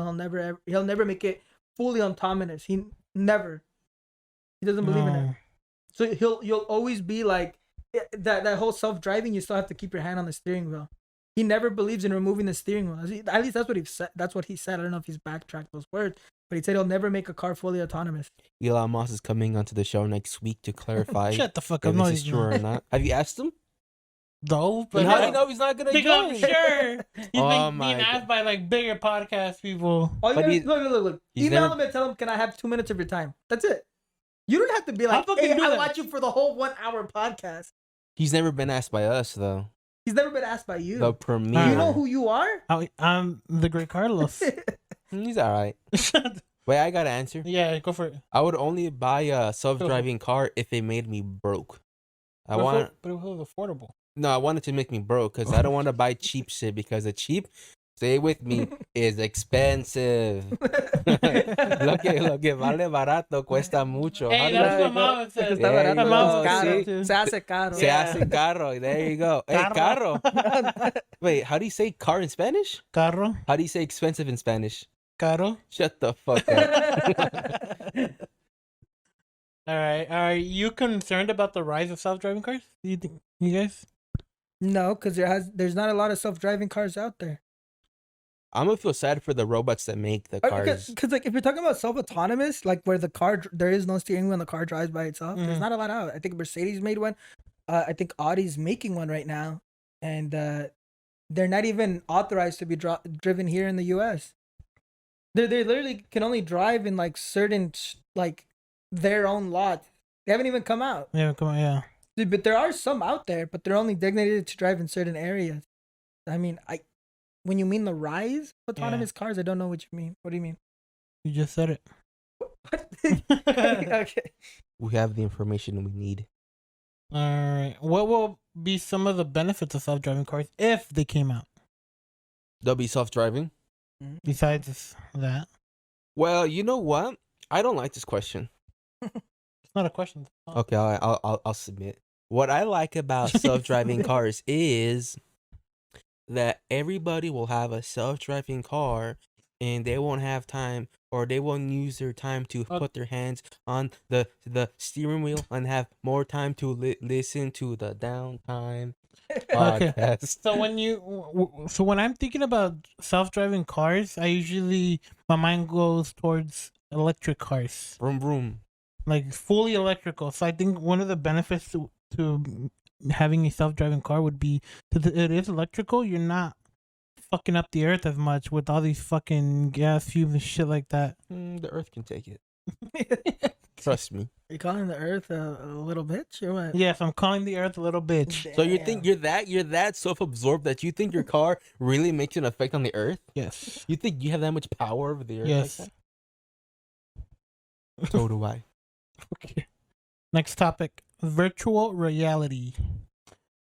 he'll never make it fully autonomous. He doesn't believe in it. No. So you'll always be like that whole self-driving. You still have to keep your hand on the steering wheel. He never believes in removing the steering wheel. At least that's what he said. That's what he said. I don't know if he's backtracked those words, but he said he'll never make a car fully autonomous. Elon Musk is coming onto the show next week to clarify Shut the fuck if up. No, this is he's true not. or not. Have you asked him? No, but How do you know he's not gonna Because I'm join? sure he's Oh been my being asked by like bigger podcast people. All you But gotta, he's- look. he's Email never- him and tell him, can I have 2 minutes of your time? That's it. You don't have to be like, fucking hey, do I that. watch you for the whole 1 hour podcast. He's never been asked by us though. He's never been asked by you. The premiere. You know who you are? I'm the great Carlos. He's all right. Wait, I got to answer. Yeah, go for it. I would only buy a self-driving car if it made me broke. But it was affordable. No, I want it to make me broke because I don't want to buy cheap shit because the cheap, stay with me, is expensive. lo que vale barato cuesta mucho. Hey, How do that's you- what mama says. Está There barato, you pero go, es caro. see? Se hace caro. Se hace caro. There you go. Hey, Carro. caro. Wait, how do you say car in Spanish? Carro, How do you say expensive in Spanish? caro. Shut the fuck up. All right. Are you concerned about the rise of self-driving cars? You guys? No, because there's not a lot of self-driving cars out there. I'm gonna feel sad for the robots that make the cars. Because like if you're talking about self-autonomous, like where the car there is no steering wheel and the car drives by itself, there's Mhm. not a lot out. I think Mercedes made one. I think Audi's making one right now, and they're not even authorized to be driven here in the U.S. They literally can only drive in like certain like their own lots. They haven't even come out. Yeah, come on. Yeah. But there are some out there, but they're only designated to drive in certain areas. I mean, when you mean the rise of autonomous cars, I don't know what you mean. What do you mean? You just said it. Okay. We have the information we need. All right. What will be some of the benefits of self-driving cars if they came out? They'll be self-driving. Besides that, Well, you know what? I don't like this question. it's not a question. Okay, I'll submit. What I like about self-driving cars is that everybody will have a self-driving car and they won't have time or they won't use their time to put their hands on the steering wheel and have more time to listen to the DownTime podcast. So when I'm thinking about self-driving cars, my mind goes towards electric cars, Vroom vroom. like fully electrical. So I think one of the benefits to having a self-driving car would be that it is electrical. You're not fucking up the earth as much with all these fucking gas fumes and shit like that. The earth can take it. Trust me. You calling the Earth a little bitch or what? Yes, I'm calling the earth a little bitch. So you think you're that self-absorbed that you think your car really makes an effect on the earth? Yes. You think you have that much power over the earth? Yes. Like that? So do I. Okay. Next topic: virtual reality.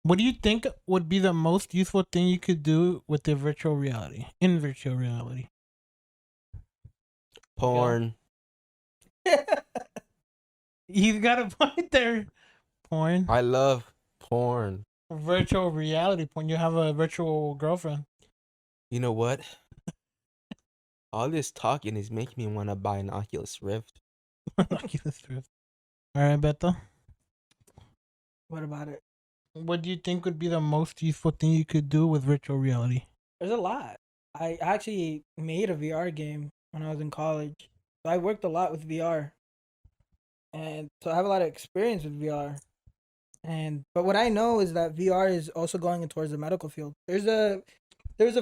What do you think would be the most useful thing you could do with the virtual reality? In virtual reality, Porn. he's got a point there. Porn, I love porn. virtual reality porn. You have a virtual girlfriend. You know what? All this talking is making me want to buy an Oculus Rift. Oculus Rift. All right, Beto. What about it? What do you think would be the most useful thing you could do with virtual reality? There's a lot. I actually made a VR game when I was in college. So I worked a lot with VR. And so I have a lot of experience with VR. But what I know is that VR is also going towards the medical field. There's a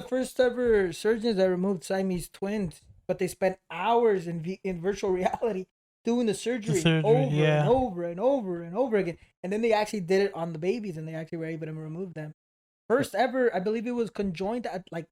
first ever surgeons that removed Siamese twins, but they spent hours in virtual reality doing the surgery, over and over and over and over again. And then they actually did it on the babies and they actually were able to remove them. First ever, I believe it was conjoined at like,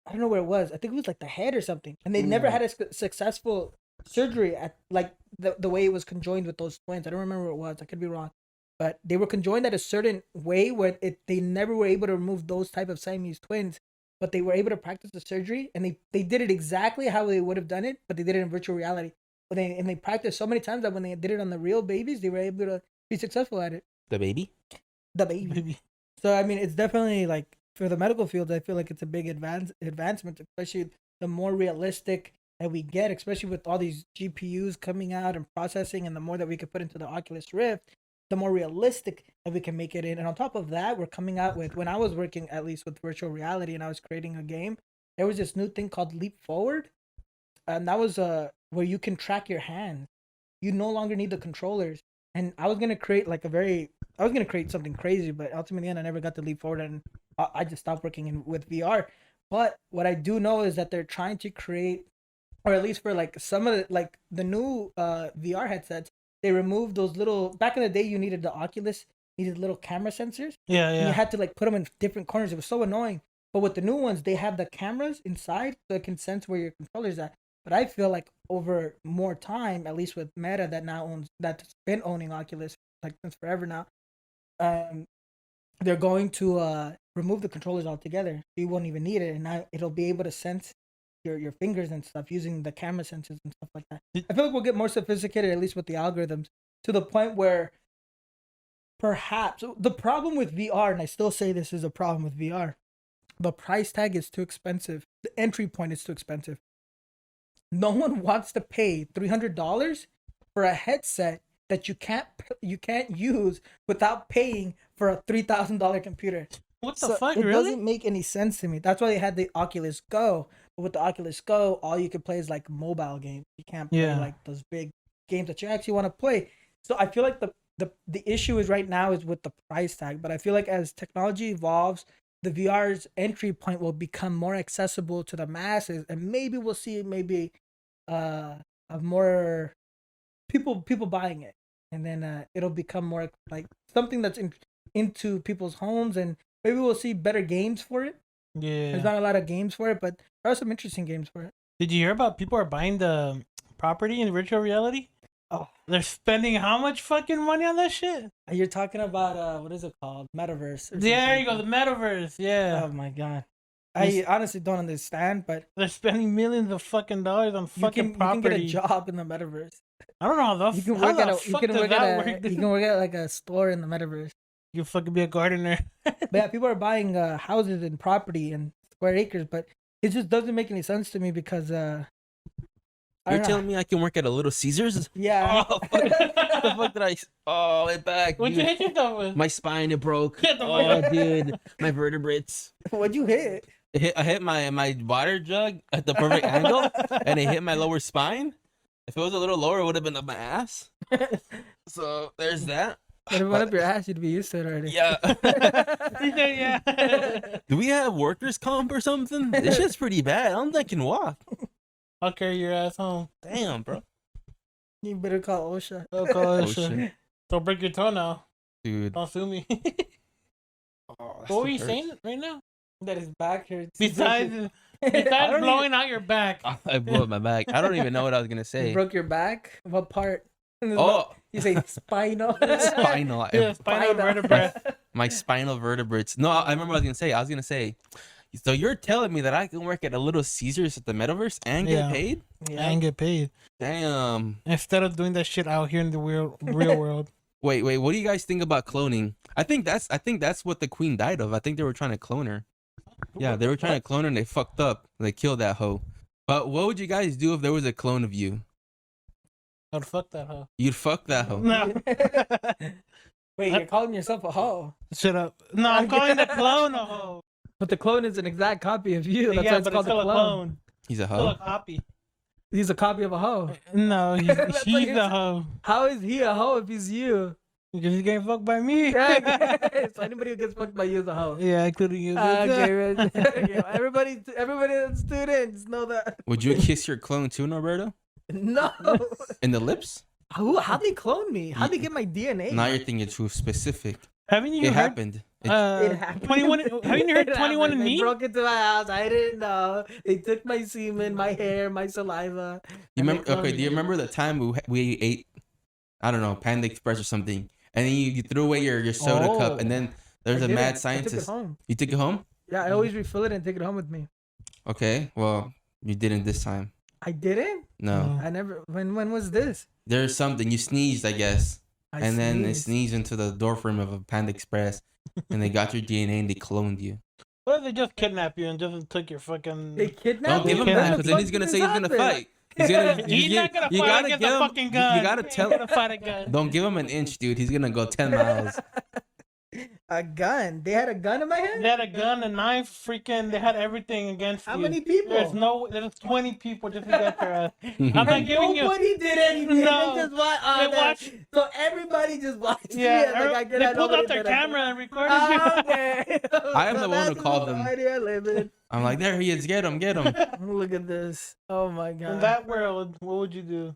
I don't know where it was. I think it was like the head or something. And they never had a successful surgery at like the way it was conjoined with those twins. I don't remember what it was. I could be wrong. But they were conjoined at a certain way where they never were able to remove those type of Siamese twins. but they were able to practice the surgery, and they did it exactly how they would have done it, but they did it in virtual reality. But they practiced so many times that when they did it on the real babies, they were able to be successful at it. The baby. So I mean, it's definitely like for the medical field, I feel like it's a big advancement, especially the more realistic that we get, especially with all these GPUs coming out and processing, and the more that we could put into the Oculus Rift, the more realistic that we can make it in. And on top of that, we're coming out with, when I was working at least with virtual reality and I was creating a game, there was this new thing called Leap Forward. And that was where you can track your hands. You no longer need the controllers. And I was going to create something crazy, but ultimately I never got to Leap Forward, and I just stopped working with VR. But what I do know is that they're trying to create, or at least for like some of the new VR headsets, they removed those little, back in the day, you needed the Oculus, needed little camera sensors. Yeah. And you had to like put them in different corners. It was so annoying. But with the new ones, they have the cameras inside so it can sense where your controller's at. But I feel like over more time, at least with Meta that's been owning Oculus like since forever now, they're going to remove the controllers altogether. You won't even need it, and now it'll be able to sense your fingers and stuff using the camera sensors and stuff like that. I feel like we'll get more sophisticated, at least with the algorithms, to the point where perhaps the problem with VR, and I still say this is a problem with VR, the price tag is too expensive. The entry point is too expensive. No one wants to pay $300 for a headset that you can't use without paying for a $3,000 computer. What the fuck, it really? doesn't make any sense to me. That's why they had the Oculus Go. But with the Oculus Go, all you can play is like mobile games. You can't play like those big games that you actually want to play. So I feel like the issue is right now is with the price tag. But I feel like as technology evolves, the VR's entry point will become more accessible to the masses, and maybe we'll see of more people buying it, and then it'll become more like something that's into people's homes, and maybe we'll see better games for it. Yeah, there's not a lot of games for it, but there are some interesting games for it. Did you hear about people are buying the property in virtual reality? Oh, they're spending how much fucking money on that shit? You're talking about what is it called? Metaverse. Yeah, there you go, the Metaverse. Yeah. Oh my god. I honestly don't understand, but they're spending millions of fucking dollars on fucking property. You can get a job in the Metaverse. I don't know how the you can work at like a store in the Metaverse. You fucking be a gardener. But yeah, people are buying houses and property and square acres, but it just doesn't make any sense to me because you're telling me I can work at a Little Caesars? Yeah. Oh, fuck. The fuck did I? Oh, it back. What'd you hit yourself with? My spine, it broke. Oh, dude, my vertebrates. What'd you hit? I hit my water jug at the perfect angle, and it hit my lower spine. If it was a little lower, it would have been up my ass. So there's that. If it went up your ass, you'd be used to it already. Yeah. Yeah. Do we have workers' comp or something? This shit's pretty bad. I don't think I can walk. I'll carry your ass home. Damn, bro. You better call OSHA. I'll call OSHA. Don't break your toe now. Dude. Don't sue me. What were you saying right now? That his back hurts. Besides blowing out your back. I blew up my back. I don't even know what I was going to say. You broke your back? What part? Oh. You say spinal? Spinal. Yeah, spinal vertebrae. My spinal vertebrates. No, I remember what I was going to say. So you're telling me that I can work at a Little Caesars at the Metaverse and get paid? Yeah, and get paid. Damn. Instead of doing that shit out here in the real world. Wait. What do you guys think about cloning? I think that's what the queen died of. I think they were trying to clone her. Yeah, they were trying to clone her and they fucked up. They killed that hoe. But what would you guys do if there was a clone of you? I'd fuck that hoe. You'd fuck that hoe. No. Wait, you're calling yourself a hoe? Shut up. No, I'm calling the clone a hoe. But the clone is an exact copy of you. That's why it's called still a clone. He's a hoe. Still a copy. He's a copy of a hoe. No, he's a hoe. How is he a hoe if he's you? Because he's getting fucked by me. So anybody who gets fucked by you is a hoe. Yeah, including you. Okay, everybody that's students know that. Would you kiss your clone too, Norberto? No. In the lips? How'd they clone me? How'd they get my DNA? Now you're thinking too specific. Haven't you It heard? happened. It happened. 21. Haven't you heard 21 and They Me? broke into my house. I didn't know. They took my semen, my hair, my saliva. You remember? Okay. Do you remember the time we ate, I don't know, Panda Express or something, and then you threw away your soda cup, and then there's a mad scientist. I took it home. You took it home? Yeah, I always refill it and take it home with me. Okay, well, you didn't this time. I didn't. No. I never. When was this? There's something. You sneezed, I guess. Then they sneezed. sneezed into the doorframe of a Panda Express. And they got your DNA and they cloned you. What if they just kidnap you and just took your fucking... They kidnapped. Don't give him that, because then he's going to say he's going to fight. He's not gonna fight against a fucking gun. You gotta tell him. Fight a gun. Don't give him an inch, dude. He's gonna go 10 miles. A gun? They had a gun in my hand? They had a gun, a knife, freaking. They had everything against you. How many people? There's 20 people just to get your ass. I'm not giving you. Nobody did anything. No. They just watched. So everybody just watched. Yeah. Like they pulled out their camera and recorded you. Okay. I am the one who called them. them. I'm like, there he is. Get him. Look at this. Oh my god. In that world, what would you do?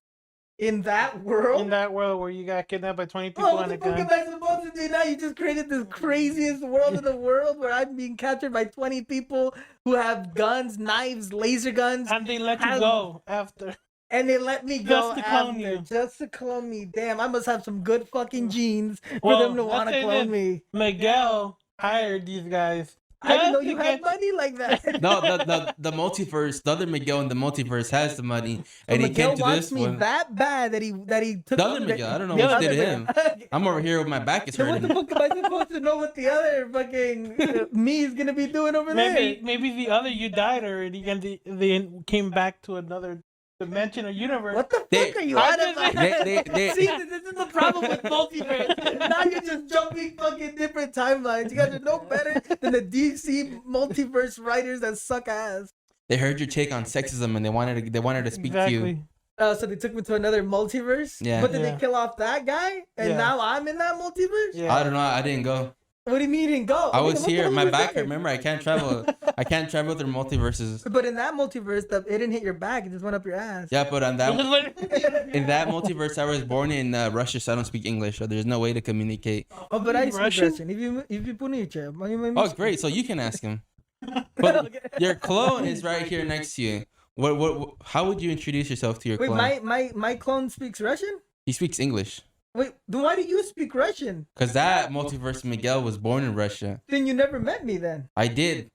In that world? In that world where you got kidnapped by 20 people what on the a fuck gun. am I supposed to do now? You just created this craziest world in the world where I'm being captured by 20 people who have guns, knives, laser guns. And they let you go after. And they let me go Just to clone after. you. Just to clone me. Damn, I must have some good fucking genes for them to want to clone me. Miguel hired these guys. I didn't know you had money like that. No, the multiverse, the other Miguel in the multiverse has the money, and So he Miguel came to wants this me one. that bad that he took The other Miguel, I don't know what you did to him. I'm over here with my back is So what the hurting. fuck am I supposed to know what the other fucking me is gonna be doing over there? Maybe the other you died already and they came back to another dimension or universe. What the fuck They- are you I on just- about? they- See, this is the problem with multiverse. Now you're just jumping fucking different timelines. You guys are no better than the DC multiverse writers that suck ass. They heard your take on sexism and they wanted to speak to you. Exactly. So they took me to another multiverse. Yeah. But did Yeah. they kill off that guy? And Yeah. now I'm in that multiverse? Yeah. I don't know. I didn't go. What do you mean you didn't go? I was What the here. hell My was back. there? Remember, I can't travel. I can't travel through multiverses. But in that multiverse, it didn't hit your back. It just went up your ass. Yeah, but on that in that multiverse, I was born in Russia, so I don't speak English. So there's no way to communicate. Oh, but I speak Russian? Russian. If you put it here, Oh, great. So you can ask him. But your clone is right here next to you. What? How would you introduce yourself to your Wait, clone? my clone speaks Russian? He speaks English. Wait, then why do you speak Russian? Cause that multiverse Miguel was born in Russia. Then you never met me then. I did.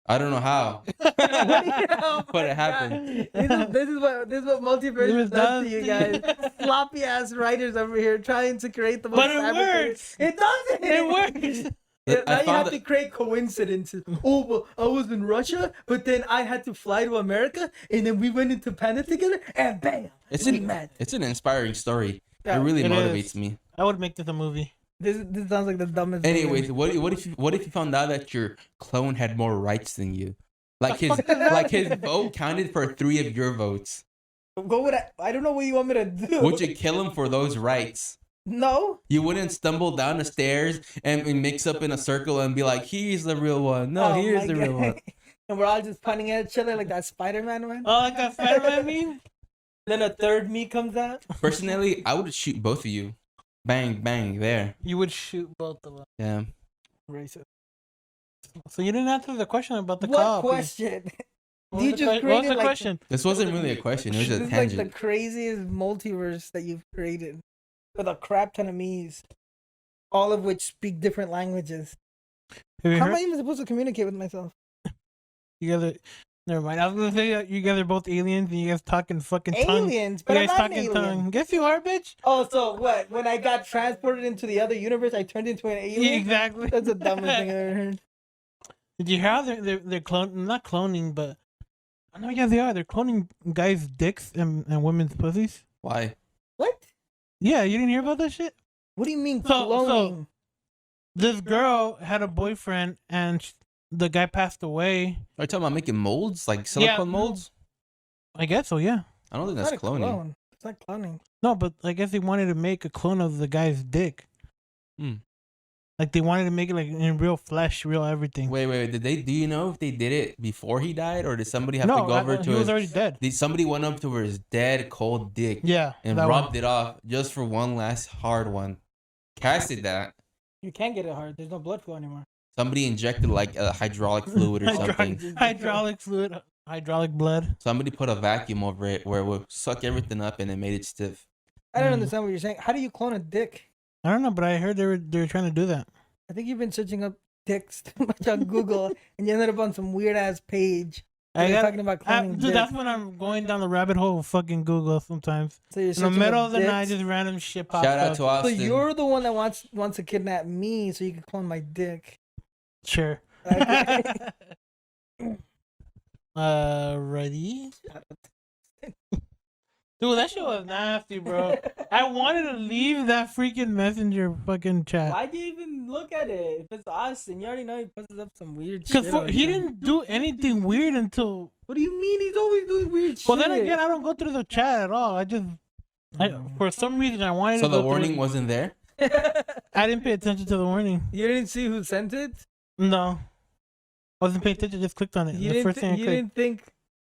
I don't know how, but it happened. This is what multiverse does to you guys. Sloppy ass writers over here trying to create the most. But it fabricated- works. It doesn't. It works. Yeah, now I you found have that- to create coincidences. Oh, well, I was in Russia, but then I had to fly to America, and then we went into Panda together, and bam, we met. It's an inspiring story. Yeah, it really it motivates is. me. I would make this a movie. This sounds like the dumbest. thing Anyways, ever. what if you found out that your clone had more rights than you? Like his vote counted for 3 of your votes. What would I don't know what you want me to do. Would you kill him for those rights? No. You wouldn't stumble down the stairs and mix up in a circle and be like, he's the real one. No, Oh here's my the real God. one. And we're all just pointing at each other like that Spider-Man one. Oh, like that Spider-Man meme? Then a third me comes out. Personally, I would shoot both of you. Bang, bang, there. You would shoot both of them. Yeah. Racist. So you didn't answer the question about the What cop. question? What You was just the created question? like This wasn't really a question. It was this a is like the tangent. craziest multiverse that you've created with a crap ton of me's, all of which speak different languages. Have you How heard? am I even supposed to communicate with myself? You guys are... Never mind. I was gonna say that you guys are both aliens and you guys talking fucking tongue. Aliens, You but I'm guys not an talking alien. tongue. Guess you are, bitch. Oh, so what? When I got transported into the other universe, I turned into an alien? Yeah, exactly. That's the dumbest thing I've ever heard. Did you hear how they're cloning? Not cloning, but I know. Yeah, they are. They're cloning guys' dicks and women's pussies. Why? What? Yeah, you didn't hear about that shit. What do you mean So- cloning? This girl had a boyfriend and the guy passed away. Are you talking about making molds? Like silicone molds? I guess so. Yeah. I don't think It's that's not a cloning. clone. It's not cloning. No, but I guess they wanted to make a clone of the guy's dick. Hmm. Like they wanted to make it like in real flesh, real everything. Wait. Do you know if they did it before he died, or did somebody have no, to go over to he was his? already dead. Did somebody went up to his dead cold dick Yeah, and that rubbed one. it off just for one last hard one? Cass did that. You can't get it hard. There's no blood flow anymore. Somebody injected like a hydraulic fluid or something. Hydraulic fluid, hydraulic blood. Somebody put a vacuum over it where it would suck everything up and it made it stiff. I don't understand what you're saying. How do you clone a dick? I don't know, but I heard they were trying to do that. I think you've been searching up dicks too much on Google, and you ended up on some weird ass page. They're talking about cloning dude, dicks. that's when I'm going down the rabbit hole of fucking Google sometimes. So you're In the searching middle up of the night, dicks. just random shit pops Shout out up. to Austin. So you're the one that wants to kidnap me so you can clone my dick. Sure. Okay. Ready? Dude, that shit was nasty, bro. I wanted to leave that freaking messenger fucking chat. Why'd you even look at it? If it's Austin, you already know he puts up some weird shit. Because he didn't do anything weird until. What do you mean? He's always doing weird shit. Well, then again, I don't go through the chat at all. For some reason, I wanted So to go the warning through. wasn't there? I didn't pay attention to the warning. You didn't see who sent it? No. I wasn't paying attention, just clicked on it. The first thing I you clicked. didn't think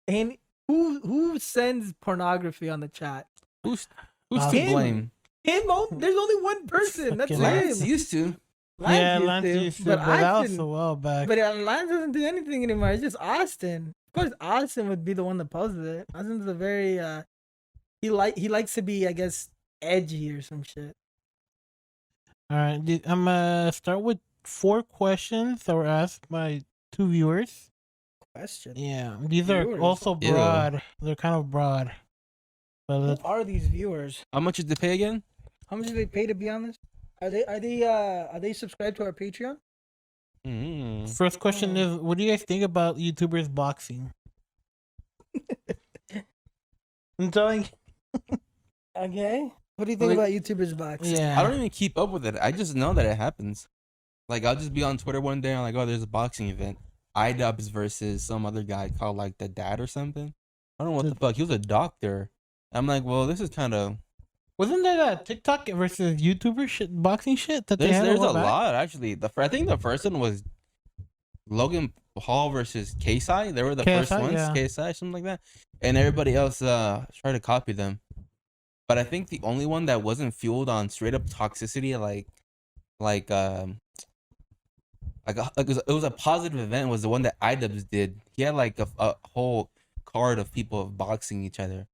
any who sends pornography on the chat? Who's to Him. blame? There's only one person. That's Fucking Lance him. used to. Yeah, Lance used to, but that was Austin- a while back. But Lance doesn't do anything anymore. It's just Austin. Of course, Austin would be the one that posted it. Austin's a very he likes to be, I guess, edgy or some shit. All right, I'm gonna start with 4 questions that were asked by 2 viewers. Question. Yeah, these are Viewers? also Ew. broad. They're kind of broad. But Who let's, are these viewers? How much did they pay again? How much do they pay to be on this? Are they subscribed to our Patreon? Mm. first question is, what do you guys think about YouTubers boxing? I'm telling. Okay. What do you think Like- about YouTubers box? Yeah. I don't even keep up with it. I just know that it happens. Like, I'll just be on Twitter one day and I'm like, oh, there's a boxing event. iDubbbz versus some other guy called, like, The Dad or something. I don't know what the fuck. He was a doctor. I'm like, well, this is kind of... Wasn't there a TikTok versus YouTuber shit, boxing shit that they had There's a while back? lot, actually. I think the first one was Logan Paul versus KSI. They were the first KSI, ones. yeah. KSI, something like that. And everybody else tried to copy them. But I think the only one that wasn't fueled on straight up toxicity, it was a positive event, was the one that iDubbbz did. He had like a whole card of people boxing each other.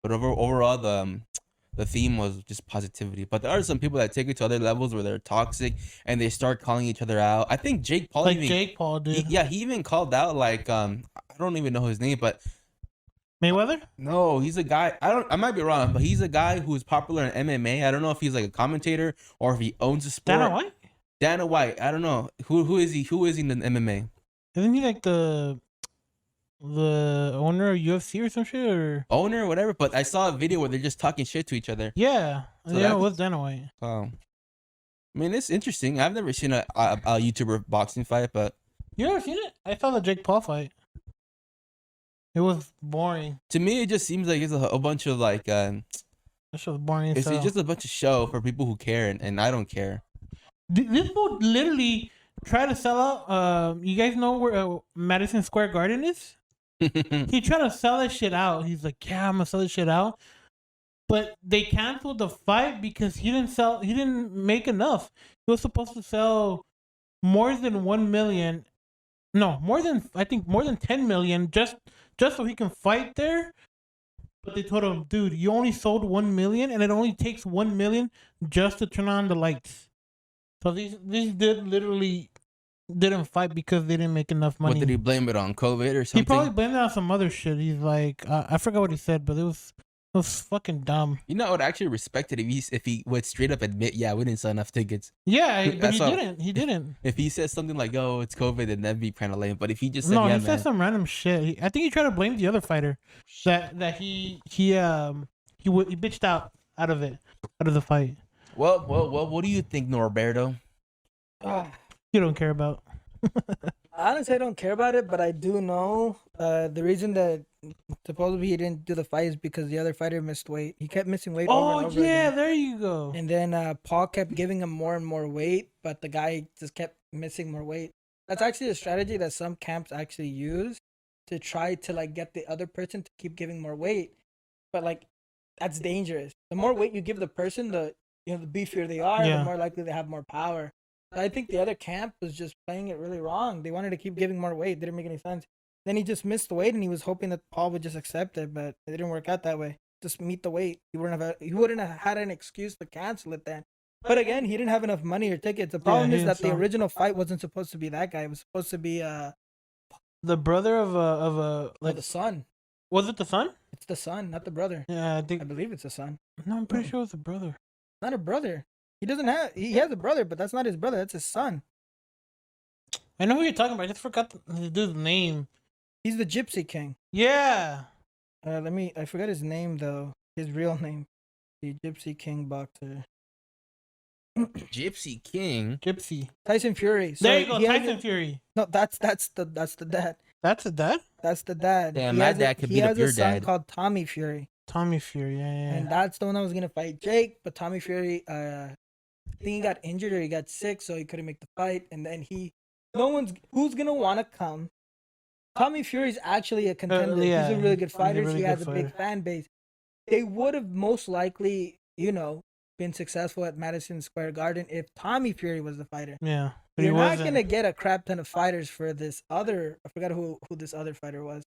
But overall, the theme was just positivity. But there are some people that take it to other levels where they're toxic and they start calling each other out. I think Jake Paul Like Jake Paul did. he even called out I don't even know his name, but Mayweather? no, he's a guy. I might be wrong, but he's a guy who's popular in MMA. I don't know if he's like a commentator or if he owns a sport. Dana White? Dana White. I don't know. Who is he? Who is he in the MMA? Isn't he like the owner of UFC or some shit? Or Owner or whatever. But I saw a video where they're just talking shit to each other. yeah, So yeah, it that's- was Dana White. I mean, it's interesting. I've never seen a YouTuber boxing fight, but You ever seen it? I saw the Jake Paul fight. It was boring. to me, it just seems like it's a bunch of like That shit was boring. it's as hell. just a bunch of show for people who care, and I don't care. This fool literally tried to sell out. You guys know where Madison Square Garden is? He tried to sell that shit out. He's like, yeah, I'm gonna sell this shit out. But they canceled the fight because he didn't make enough. He was supposed to sell more than 1 million. No, more than 10 million just so he can fight there. But they told him, dude, you only sold 1 million and it only takes 1 million just to turn on the lights. So these literally didn't fight because they didn't make enough money. What did he blame it on? COVID or something? He probably blamed it on some other shit. He's like, I forgot what he said, but it was fucking dumb. You know, I would actually respect it if he would straight up admit, yeah, we didn't sell enough tickets. Yeah, but That's he all. didn't. He didn't. If he says something like, "Oh, it's COVID," then that'd be kind of lame. But if he just said, No, "Yeah, he said man," some random shit. I think he tried to blame the other fighter that he bitched out of the fight. well, what do you think, Norberto? You don't care about. Honestly, I don't care about it, but I do know the reason that supposedly he didn't do the fight is because the other fighter missed weight. He kept missing weight over and Oh over yeah, again. there you go. And then Paul kept giving him more and more weight, but the guy just kept missing more weight. That's actually a strategy that some camps actually use to try to like get the other person to keep giving more weight. But like that's dangerous. The more weight you give the person, the beefier they are, Yeah. the more likely they have more power. I think the other camp was just playing it really wrong. They wanted to keep giving more weight. It didn't make any sense. Then he just missed the weight, and he was hoping that Paul would just accept it, but it didn't work out that way. Just meet the weight. He wouldn't have had an excuse to cancel it then. But again, he didn't have enough money or tickets. The problem is that the original fight wasn't supposed to be that guy. It was supposed to be the brother of a like the son. Was it the son? It's the son, not the brother. Yeah, I believe it's the son. No, I'm pretty sure it's the brother. Not a brother. He has a brother, but that's not his brother. That's his son. I know who you're talking about. I just forgot the dude's name. He's the Gypsy King. Yeah. I forgot his name though. His real name. The Gypsy King boxer. Gypsy King. Gypsy. Tyson Fury. So there you go, Tyson Fury. No, that's the dad. That's the dad? That's the dad. Damn, my dad could beat up your dad. He has a son called Tommy Fury. Tommy Fury, yeah. And that's the one that was gonna fight Jake, but Tommy Fury, I think he got injured or he got sick, so he couldn't make the fight. And then who's gonna want to come? Tommy Fury's actually a contender. Yeah, he's a really good fighter. Really he has good a big fan base. They would have most likely, been successful at Madison Square Garden if Tommy Fury was the fighter. Yeah. But you're not gonna get a crap ton of fighters for this other. I forgot who this other fighter was.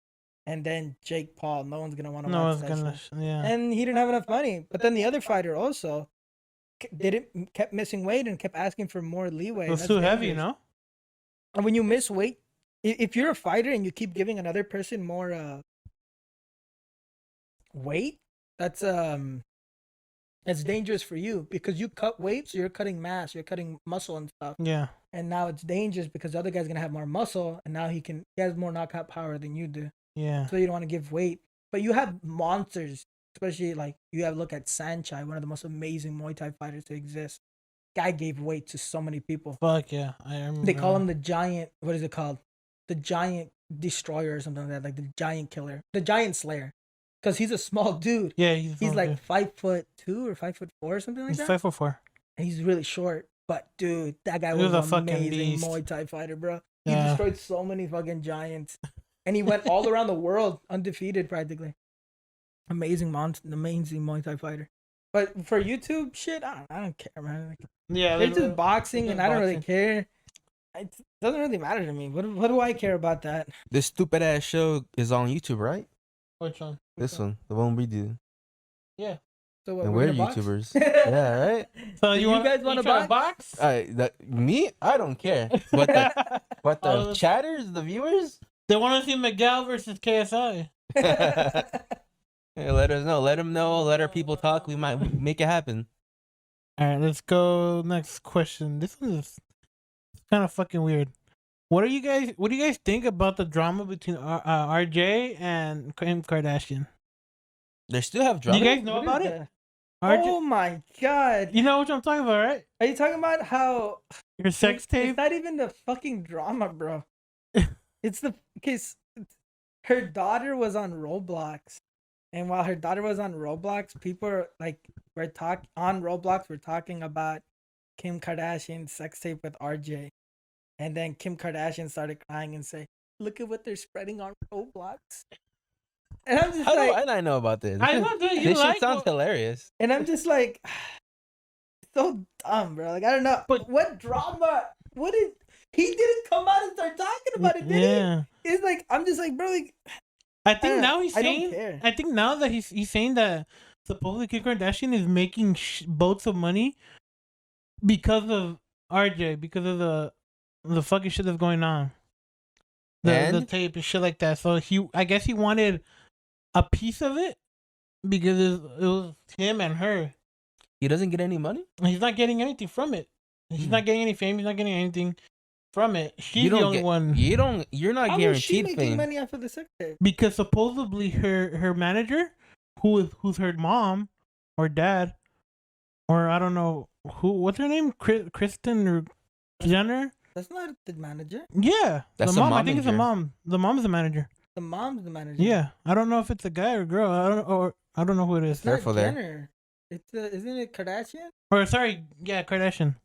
And then Jake Paul. No one's gonna want to watch that shit. Yeah. And he didn't have enough money. But then the other fighter also kept missing weight and kept asking for more leeway. It was too heavy, And when you miss weight, if you're a fighter and you keep giving another person more weight, that's dangerous for you because you cut weight, so you're cutting mass, you're cutting muscle and stuff. Yeah. And now it's dangerous because the other guy's gonna have more muscle, and now he has more knockout power than you do. Yeah. So you don't want to give weight, but you have monsters, especially like you have to look at Sanchai, one of the most amazing Muay Thai fighters to exist. Guy gave weight to so many people. Fuck yeah, I remember. They call him the giant. What is it called? The giant destroyer or something like that, like the giant killer, the giant slayer. Because he's a small dude. Yeah, he's like 5'2" or 5'4" or something like that. He's 5'4". And he's really short. But dude, that guy was an amazing Muay Thai fighter, bro. He destroyed so many fucking giants. And he went all around the world undefeated practically. Amazing Muay Thai fighter. But for YouTube shit, I don't care, man. Like, it's just boxing, and I don't really care. It doesn't really matter to me. What do I care about that? This stupid ass show is on YouTube, right? Which one? This one, the one we do. Yeah. So what, and we're YouTubers. Yeah, right. So you guys want to box? Me? I don't care. But the chatters, the viewers, they want to see Miguel versus KSI. Yeah, let us know. Let them know. Let our people talk. We might make it happen. All right, let's go. Next question. This one is kind of fucking weird. What do you guys think about the drama between RJ and Kim Kardashian? They still have drama. Do you guys know about it? Oh my god! You know what I'm talking about, right? Are you talking about how your sex tape? It's not even the fucking drama, bro. It's the case. Her daughter was on Roblox, and while her daughter was on Roblox, people are like, we're talking about Kim Kardashian's sex tape with RJ. And then Kim Kardashian started crying and say, "Look at what they're spreading on Roblox." And I'm just How do I not know about this? I know that this shit sounds hilarious. And I'm just like, so dumb, bro. Like, I don't know. But what drama? He didn't come out and start talking about it, did he? It's like, I'm just like, bro, like, I think now he's saying, I don't care. I think now that he's saying that supposedly Kim Kardashian is making boats of money because of RJ, because of the fucking shit that's going on. The tape and shit like that. So I guess he wanted a piece of it because it was him and her. He doesn't get any money? He's not getting anything from it. He's not getting any fame. He's not getting anything from it. She's the only one. You're not How guaranteed is she making fame. money off of the sex tape? Because supposedly her manager, who's her mom or dad, or I don't know what's her name, Kristen or Jenner. That's not the manager. Yeah, that's the mom. I think it's the mom. The mom's the manager. The mom's the manager. Yeah, I don't know if it's a guy or girl. I don't know who it is. It's not Careful there. Jenner. Isn't it Kardashian? Or sorry, yeah, Kardashian.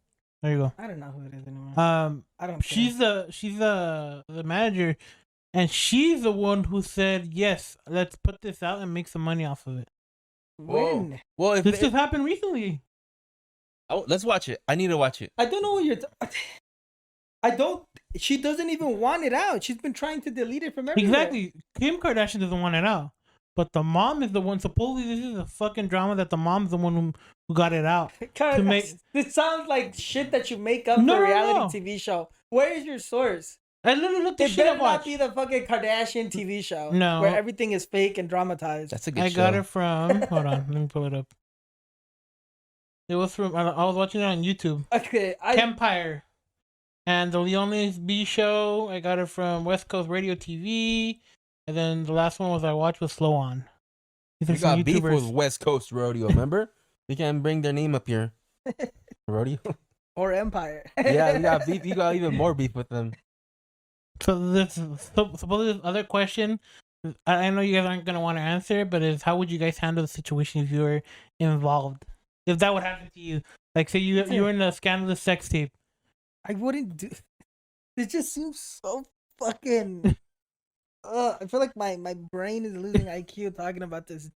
There you go. I don't know who it is anymore. I don't. She's the manager, and she's the one who said yes. Let's put this out and make some money off of it. When? Well, if this just happened recently. Oh, let's watch it. I need to watch it. I don't know what you're. I don't. She doesn't even want it out. She's been trying to delete it from everywhere. Exactly. Kim Kardashian doesn't want it out, but the mom is the one. Supposedly, this is a fucking drama that the mom's the one who got it out. To make... This sounds like shit that you make up No, for a no, reality no. TV show. Where is your source? I literally looked at It shit better I not watched. be the fucking Kardashian TV show. No. Where everything is fake and dramatized. That's a good I show. got it from. Hold on, let me pull it up. It was from. I was watching it on YouTube. Okay, Empire, and the Leonis B show. I got it from West Coast Radio TV, and then the last one I watched was Slow On. These are You some got beef YouTubers. with West Coast Rodeo, remember? You can't bring their name up here. Rodeo? or Empire. Yeah, you got beef. You got even more beef with them. So supposedly this other question, I know you guys aren't gonna want to answer, but is how would you guys handle the situation if you were involved? If that would happen to you, like say you were in a scandalous sex tape. I wouldn't do. It just seems so fucking. I feel like my brain is losing IQ talking about this.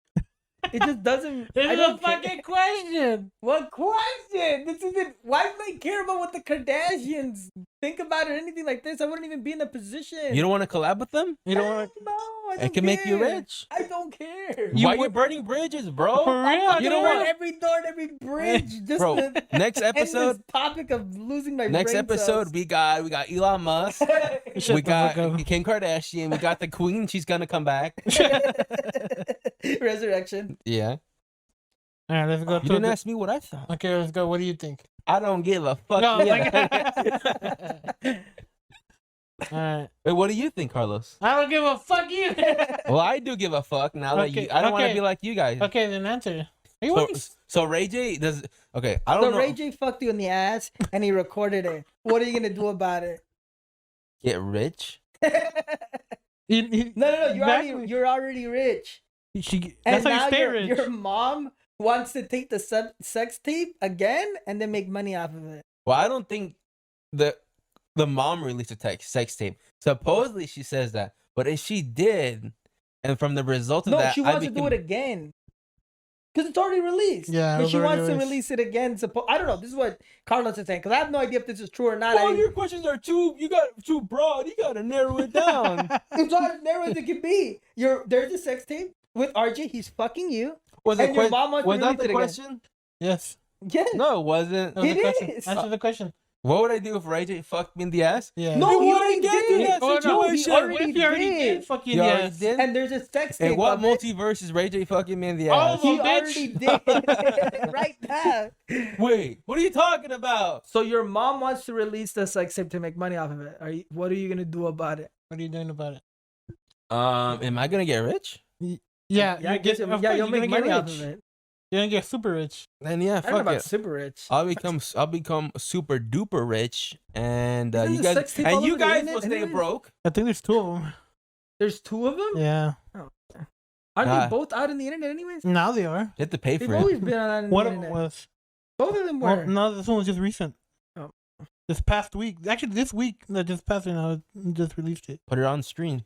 It just doesn't. This I is a don't care. fucking question. What question? This isn't. Why would I care about what the Kardashians think about or anything like this? I wouldn't even be in a position. You don't want to collab with them? You don't want No, I don't It can make you care. rich. I don't care. Why you burning bridges, bro? For real? You don't want every door and every bridge. Just Bro, to next end this episode. topic of losing my Next brain episode, we got Elon Musk. Shut We the fuck got up. Kim Kardashian. We got the Queen. She's gonna come back. Resurrection. Yeah. All right, let's go. You to didn't the- ask me what I thought. Okay, let's go. What do you think? I don't give a fuck. No, Yeah. All right. Wait, what do you think, Carlos? I don't give a fuck you. Well, I do give a fuck now that Okay, you. I don't want to okay. be like you guys. Okay, then answer. Are you So, waiting? so Ray J does. Okay, I don't So know. Ray J fucked you in the ass and he recorded it. What are you gonna do about it? Get rich. No. You're already rich. That's And how you now stay rich. your mom wants to take the sex tape again and then make money off of it. Well, I don't think the mom released a sex tape. Supposedly she says that, but if she did, and from the result of No, that, she wants to do it again. Because it's already released. Yeah, it but was she already wants to released. release it again. I don't know. This is what Carlos is saying. Because I have no idea if this is true or not. Well, your questions are too. You got too broad. You got to narrow it down. It's as narrow as it can be. There's a sex tape with RJ. He's fucking you. Was And your mom wants to was that release the it again. question? Yes. Yeah. No, it wasn't. That was It the question. is. Answer the question. What would I do if Ray J fucked me in the ass? Yeah. No, We he wouldn't already get to did. that Oh, no, he situation. already, what if he already did fuck you in You the already ass? did? And there's a sex tape. And what of it. multiverse is Ray J fucking me in the Oh, ass? He bitch. already did. Right now. Wait, what are you talking about? So your mom wants to release the sex tape to make money off of it. What are you gonna do about it? What are you doing about it? Am I gonna get rich? Yeah, I guess of you'll course, you're make gonna money get off rich. of it. You're gonna get super rich. Then yeah, I don't know fuck about it. super rich. I'll become super duper rich, and Isn't you the guys sex tape all and you over the guys internet will stay anyways? broke. I think there's two of them. There's two of them. Yeah. Aren't Nah. they both out in the internet anyways? Now they are. You have to pay They've for always it. been on the One of them internet. was. Both of them were. Well, no, this one was just recent. Oh. This past week. Actually, this week that just passed, I just released it. Put it on screen.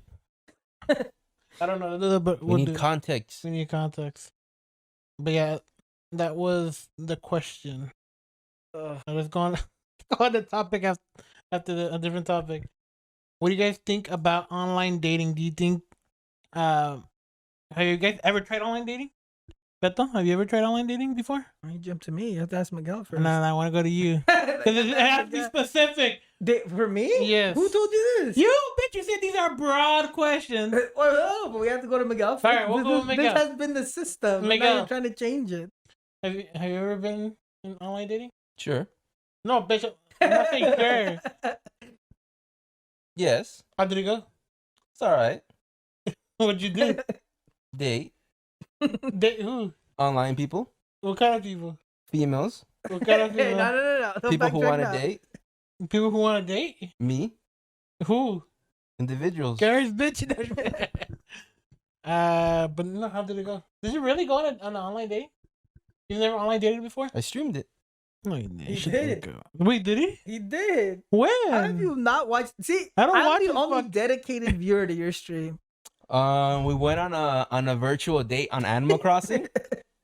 I don't know, but We need context. We need context. But yeah, that was the question. I was going on the topic after a different topic. What do you guys think about online dating? Do you think have you guys ever tried online dating? Beto, have you ever tried online dating before? Why you jump to me? You have to ask Miguel first. No, I want to go to you. Because it has to be specific. For me? Yes. Who told you this? You, bitch, you said these are broad questions. Well, no, but we have to go to Miguel first. All right, we'll go with Miguel. This has been the system. Now Miguel. you're trying to change it. Have you ever been in online dating? Sure. No, bitch. I'm not saying sure. Yes. How did it go? It's all right. What'd you do? Date Date who? online people, What kind of people? females, What kind of Hey, people? no. Don't people who backtrack want to now. date People who want to date? me, Who? individuals. Gary's bitch. But no, how did it go? Did you really go on an online date? You've never online dated before? I streamed it. No, you didn't. He did. Wait, did he? He did. When? How have you not watched? See, I don't I'm watch the this only fuck- dedicated viewer to your stream. We went on a virtual date on Animal Crossing,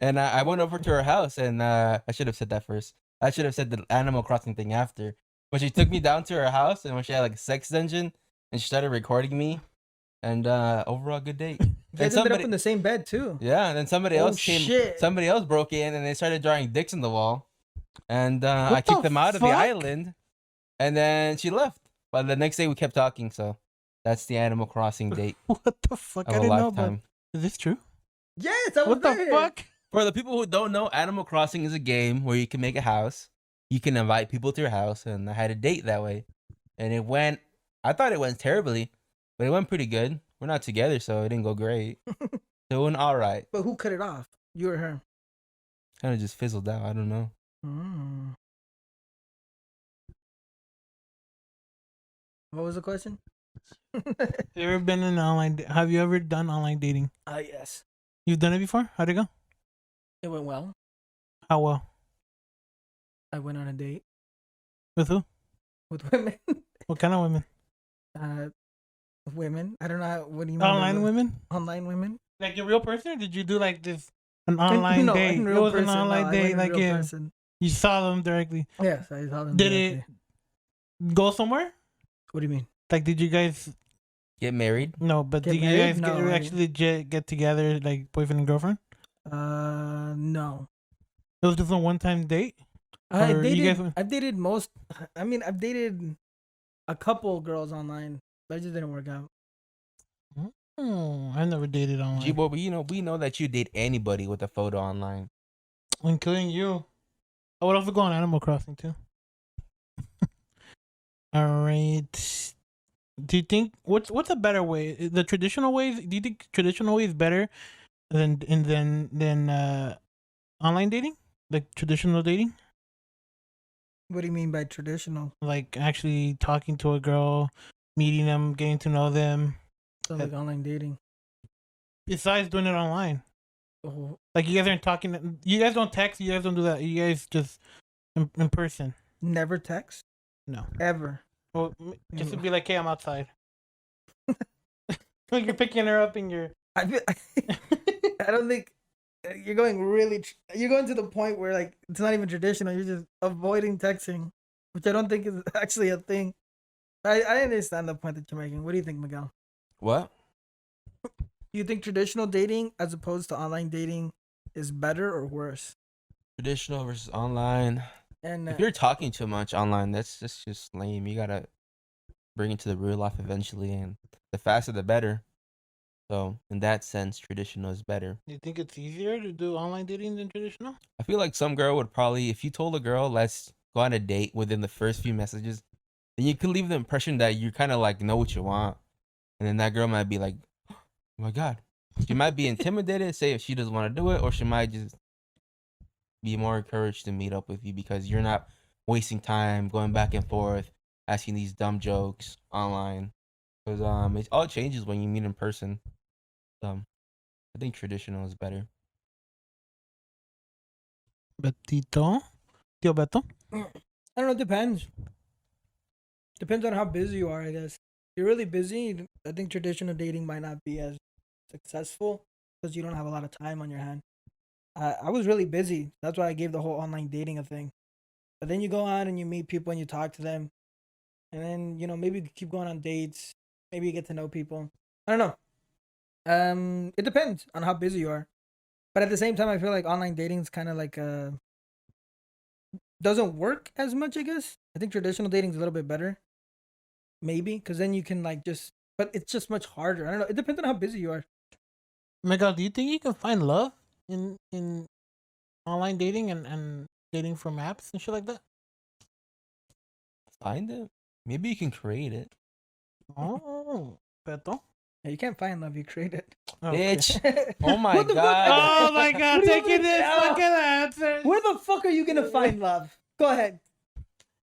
and I went over to her house, and I should have said that first. I should have said the Animal Crossing thing after. But she took me down to her house, and when she had like a sex dungeon, and she started recording me, and overall good date. You guys ended up in the same bed too. Yeah, and then somebody else came. Shit. Somebody else broke in, and they started drawing dicks in the wall, and I kicked them out of the island, and then she left. But the next day we kept talking, so that's the Animal Crossing date. What the fuck? I of a didn't know lifetime. about. Is this true? Yes, I was What the there. fuck? For the people who don't know, Animal Crossing is a game where you can make a house. You can invite people to your house, and I had a date that way. And it went, I thought it went terribly, but it went pretty good. We're not together, so it didn't go great. So it went all right. But who cut it off? You or her? Kind of just fizzled out. I don't know. What was the question? You ever been in online? Have you ever done online dating? Yes. You've done it before? How'd it go? It went well. How well? I went on a date With who? with women. What kind of women? Women. I don't know. What do you mean? Online women? Online women. Like a real person? Or did you do like this an online no, date? in It real was person. an online No, I date. went in Like real person. you saw them directly. Yes, I saw them. Did directly. it go somewhere? What do you mean? Like, did you guys? Get married? No, but Get did you married? guys No, I actually get together, like boyfriend and girlfriend? No. It was just a one-time date. I Or you dated. guys- I've dated most. I mean, I've dated a couple girls online, but it just didn't work out. I never dated online, G-Boy, but we know that you date anybody with a photo online. including you. I would also go on Animal Crossing too. All right. Do you think what's a better way? The traditional ways? Do you think traditional way is better than online dating? Like traditional dating? What do you mean by traditional? Like actually talking to a girl, meeting them, getting to know them. So like online dating. Besides doing it online. Oh, Like you guys aren't talking. You guys don't text. You guys don't do that. You guys just in person. never text No. ever. Well, just to be like, hey, I'm outside. Like you're picking her up and you're. I don't think you're going really. You're going to the point where like it's not even traditional. You're just avoiding texting, which I don't think is actually a thing. I understand the point that you're making. What do you think, Miguel? What? Do you think traditional dating as opposed to online dating is better or worse? Traditional versus online. And If you're talking too much online, that's just lame. You gotta bring it to the real life eventually, and the faster the better. So in that sense, traditional is better. You think it's easier to do online dating than traditional? I feel like some girl would probably, if you told a girl, let's go on a date within the first few messages, then you could leave the impression that you kind of like know what you want. And then that girl might be like, oh my God. She might be intimidated, say if she doesn't want to do it, or she might just be more encouraged to meet up with you because you're not wasting time going back and forth, asking these dumb jokes online. Because it all changes when you meet in person. I think traditional is better. Betito? Tío Beto? I don't know. It depends. Depends on how busy you are, I guess. If you're really busy, I think traditional dating might not be as successful because you don't have a lot of time on your hand. I was really busy. That's why I gave the whole online dating a thing. But then you go on and you meet people and you talk to them. And then, maybe you keep going on dates. Maybe you get to know people. I don't know. It depends on how busy you are. But at the same time, I feel like online dating is kind of like doesn't work as much, I guess. I think traditional dating is a little bit better. Maybe. Because then you can but it's just much harder. I don't know. It depends on how busy you are. Miguel, do you think you can find love in online dating and dating from apps and shit like that? Find it. Maybe you can create it. Oh, Beto. Yeah, you can't find love. You create it. Okay. Bitch. Oh my What the fuck? God. Oh my God, What do you taking this want? fucking answer. Where the fuck are you going to find love? Go ahead.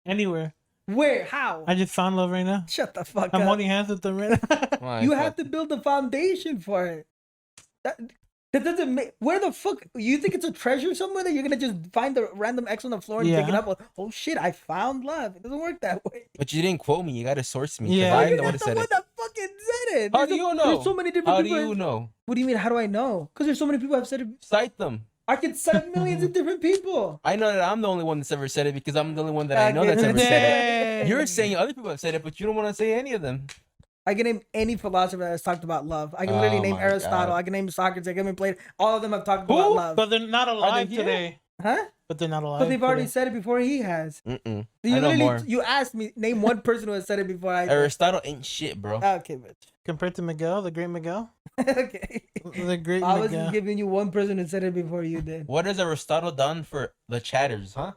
Anywhere. Where? How? I just found love right now. Shut the fuck I'm up. holding hands with them right now. My You fuck. have to build the foundation for it. That doesn't make. Where the fuck? You think it's a treasure somewhere that you're gonna just find the random X on the floor and pick it Yeah. up? Like, oh shit, I found love. It doesn't work that way. But you didn't quote me. You got to source me. Yeah. Yeah. I You're know not what the said one it. that fucking said it. How do you know? There's so many different How do people. you know? What do you mean? How do I know? Because there's so many people have said it. Cite them. I could cite millions of different people. I know that I'm the only one that's ever said it because I'm the only one that I know that's ever said it. Dang. You're saying other people have said it, but you don't want to say any of them. I can name any philosopher that has talked about love. I can literally name Aristotle. I can name Socrates. I can name Plato. All of them have talked about love. But they're not alive today. Huh? But they're not alive. But they've already said it before he has. I You know more. You asked me, name one person who has said it before I did. Aristotle ain't shit, bro. Okay, bitch. Compared to Miguel, the great Miguel? Okay. The great I was Miguel. just giving you one person who said it before you did. What has Aristotle done for the chatters, huh?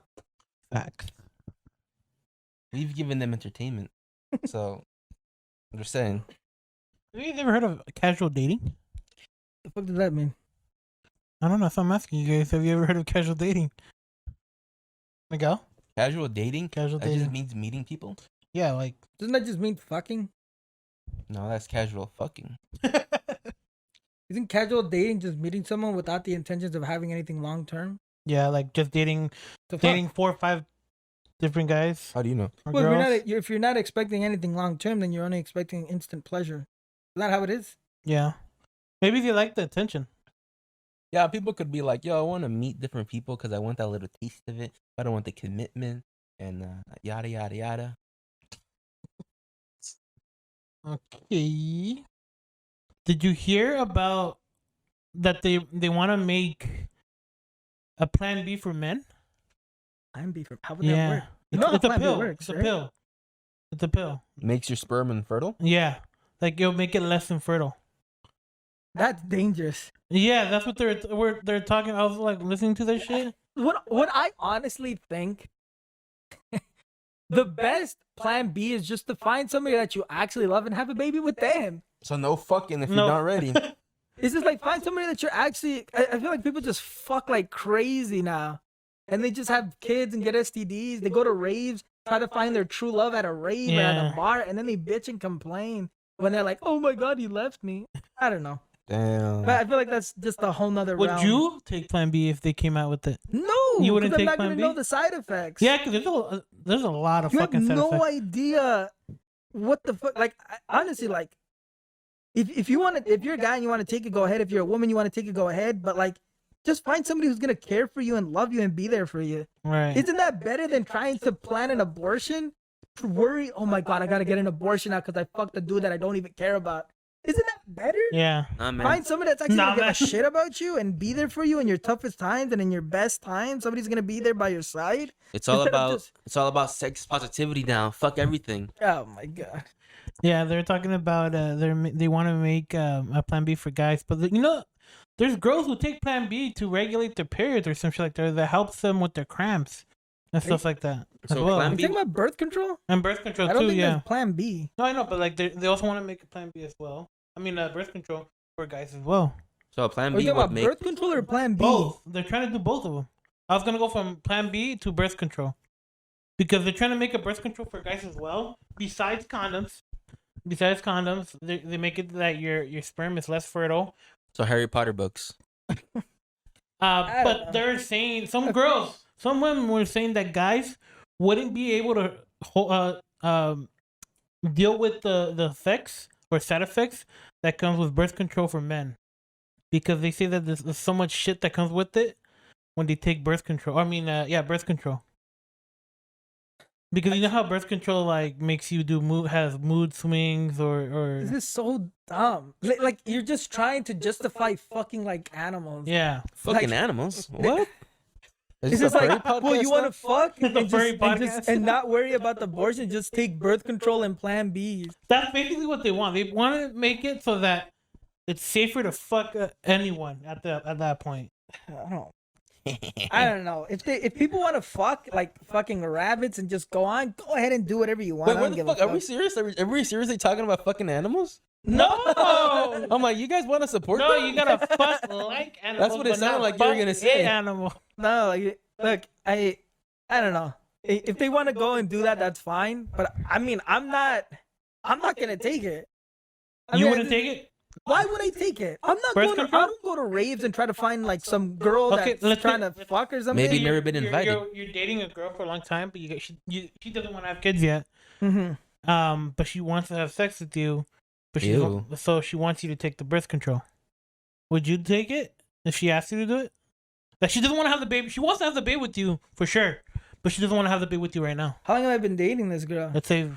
Facts. We've given them entertainment. So, I'm just saying. Have you ever heard of casual dating? The fuck does that mean? I don't know. So I'm asking you guys. Have you ever heard of casual dating? Miguel? Casual dating? Casual That dating. just means meeting people? Yeah, like. Doesn't that just mean fucking? No, that's casual fucking. Isn't casual dating just meeting someone without the intentions of having anything long term? Yeah, like just dating 4 or 5 different guys. How do you know? Or Well, girls. if you're not expecting anything long term, then you're only expecting instant pleasure. Is that how it is? Yeah. Maybe they like the attention. Yeah, people could be like, yo, I want to meet different people because I want that little taste of it. I don't want the commitment and yada, yada, yada. Okay. Did you hear about that they want to make a plan B for men? Plan B for how would that work? It's, You know how it's a Plan B pill. works, It's a right? pill. It's a pill. Makes your sperm infertile? Yeah. Like it'll make it less infertile. That's dangerous. Yeah, that's what they're talking. I was like listening to this shit. What I honestly think, the best plan B is just to find somebody that you actually love and have a baby with them. So no fucking if No. you're not ready. It's just like find somebody that you're actually. I feel like people just fuck like crazy now, and they just have kids and get STDs. They go to raves, try to find their true love at a rave or at Yeah. a bar, and then they bitch and complain when they're like, "Oh my god, he left me." I don't know, Damn. but I feel like that's just a whole nother Would realm. you take plan B if they came out with it? No, You wouldn't 'cause take I'm not Plan gonna B? know the side effects. Yeah, because there's a lot of You have fucking side no effects. idea what the fuck. Like honestly, like if you want to, if you're a guy and you want to take it, go ahead. If you're a woman, you want to take it, go ahead. But like, just find somebody who's gonna care for you and love you and be there for you. Right. Isn't that better than trying to plan an abortion? To worry, oh my god, I gotta get an abortion now because I fucked a dude that I don't even care about. Isn't that better? Yeah. Nah, man. Find somebody that's actually Nah, gonna give man. a shit about you and be there for you in your toughest times and in your best times. Somebody's gonna be there by your side. It's all Instead of about just- it's all about sex positivity now. Fuck everything. Oh my god. Yeah, they're talking about they want to make a plan B for guys, but there's girls who take plan B to regulate their periods or some shit like that helps them with their cramps and stuff like that. So as well. Plan You B- talking about birth control? And birth control I don't too. think Yeah. there's plan B. No, I know, but like they also want to make a plan B as well. I mean, birth control for guys as well. So Plan Are B you talking would about make birth control or plan B? Both. They're trying to do both of them. I was gonna go from plan B to birth control because they're trying to make a birth control for guys as well. Besides condoms, they make it that your sperm is less fertile. so Harry Potter books. I don't But know. they're saying some women were saying that guys wouldn't be able to deal with the effects or side effects that comes with birth control for men, because they say that there's so much shit that comes with it when they take birth control. Birth control. Because you know how birth control like makes you has mood swings or This is so dumb. Like you're just trying to justify fucking like animals. yeah. Fucking Like- animals. What? Is It's this just a like, furry well, you podcast want now? to fuck The and, furry and podcast. not worry about the abortion. Just take birth control and plan B. That's basically what they want. They want to make it so that it's safer to fuck anyone at that point. I don't know. If people want to fuck like fucking rabbits and just go on, go ahead and do whatever you want. Wait, I what don't the give fuck? a Are we serious? Are we seriously talking about fucking animals? No, I'm like, you guys want to support no, them? you gotta fuck like animals. That's what it but sounded not like you were fuck gonna say. a animal. No, like look, I don't know. If they want to go and do that, that's fine. But I mean, I'm not gonna take it. I You mean, wouldn't take it? Why would I take it? I'm not Birth going. control? I don't go to raves and try to find like some girl Okay, that's let's trying take- to fuck or something. Maybe never been invited. You're dating a girl for a long time, but she doesn't want to have kids yet. Mm-hmm. But she wants to have sex with you. But Ew. so she wants you to take the birth control. Would you take it if she asked you to do it? Like she doesn't want to have the baby. She wants to have the baby with you for sure, but she doesn't want to have the baby with you right now. How long have I been dating this girl? Let's say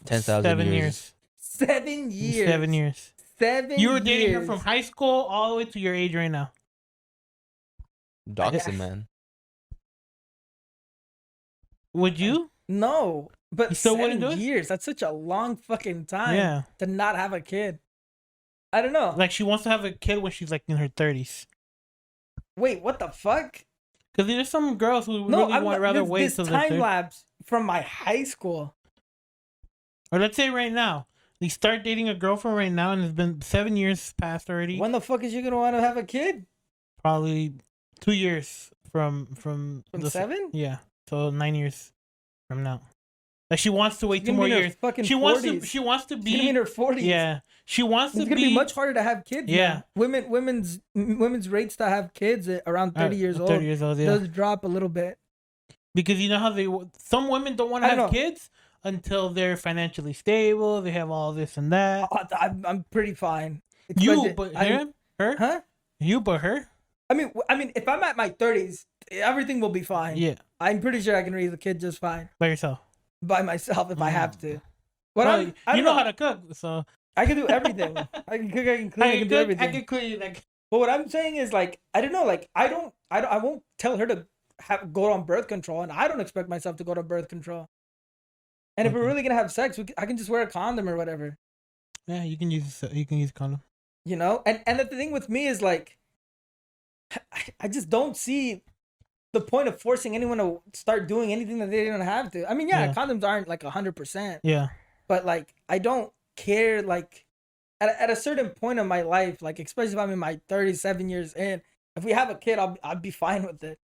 10,000 7 years. years. 7 years. 7 years. 7 You were dating her years. from high school all the way to your age right now. Doxing, man. Would you? No, but You still wouldn't 7 do it? years. That's such a long fucking time Yeah. to not have a kid. I don't know. Like she wants to have a kid when she's like in her 30s. Wait, what the fuck? Because there's some girls who No, really I'm want not, rather this, wait this till they're time 30. lapse from my high school. Or let's say right now, you start dating a girlfriend right now, and it's been 7 years past already. When the fuck is you gonna want to have a kid? Probably 2 years from From the 7? Yeah, so 9 years from now. Like she wants to wait She's 2 gonna more be in her years. fucking She 40s. wants to be. She's gonna be in her 40s. Yeah, she wants It's to gonna be much harder to have kids. Yeah. now. Women's rates to have kids at around 30 years old. 30 years old, yeah. Does drop a little bit. Because you know how some women don't want to I don't have know. kids until they're financially stable. They have all this and that. I'm pretty fine. You, Expect but it- her, Huh? you, but her. I mean, if I'm at my 30s, everything will be fine. Yeah, I'm pretty sure I can raise a kid just fine by yourself. by myself if I have to. What Well, I you don't know how to cook, so I can do everything. I can cook. I can clean. I can do everything. I can clean. But what I'm saying is like I don't know. Like I won't tell her to go on birth control, and I don't expect myself to go to birth control. And if we're Okay. really gonna have sex, I can just wear a condom or whatever. Yeah, you can use a condom. You know. And the thing with me is like I just don't see the point of forcing anyone to start doing anything that they don't have to. I mean, yeah. Condoms aren't like 100%. Yeah. But like I don't care. Like at a certain point in my life, like especially if I'm in my 37 years in, if we have a kid, I'll be fine with it.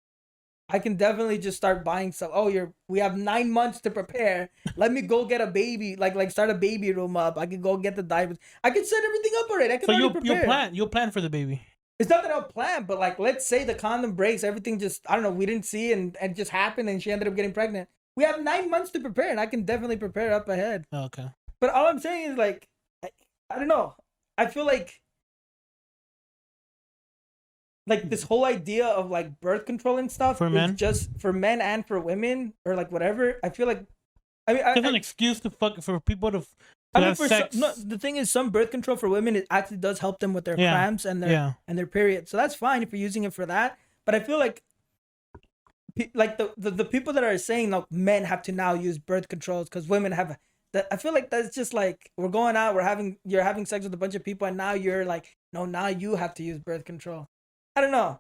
I can definitely just start buying stuff. Oh, we have 9 months to prepare. Let me go get a baby, like start a baby room up. I can go get the diapers. I can set everything up already. I can So already prepare. you'll plan for the baby. It's not that I'll plan, but like let's say the condom breaks, everything just I don't know, we didn't see and just happened, and she ended up getting pregnant. We have 9 months to prepare, and I can definitely prepare up ahead. Oh, okay. But all I'm saying is like, I don't know. I feel like this whole idea of like birth control and stuff For men? is just for men and for women or like whatever. I feel like, I mean, It's an excuse to for people to I mean, have sex. the thing is, some birth control for women, it actually does help them with their cramps and their period. So that's fine if you're using it for that. But I feel like the people that are saying like men have to now use birth controls because women have that. I feel like that's just like we're going out, you're having sex with a bunch of people, and now you're like, no, now you have to use birth control. I don't know.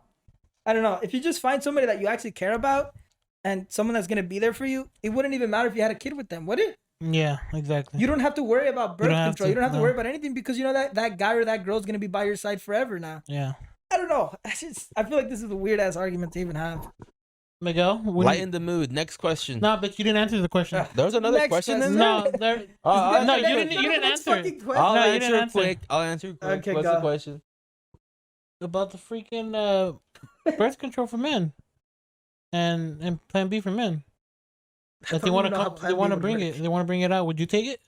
If you just find somebody that you actually care about and someone that's gonna be there for you, it wouldn't even matter if you had a kid with them, would it? Yeah, exactly. You don't have to worry about birth control. You don't have to no. worry about anything because you know that guy or that girl's gonna be by your side forever now. Yeah. I don't know. I feel like this is a weird ass argument to even have. Miguel, Lighten the mood. Next question. No, but you didn't answer the question. There was another Next question in question. there? No, there. No, you didn't answer it. I'll No, you answer didn't answer. quick. I'll answer quick. Okay, What's go. the question? About the freaking birth control for men, and Plan B for men. That they want even know how to Plan B bring would it. work. They want to bring it out. Would you take it?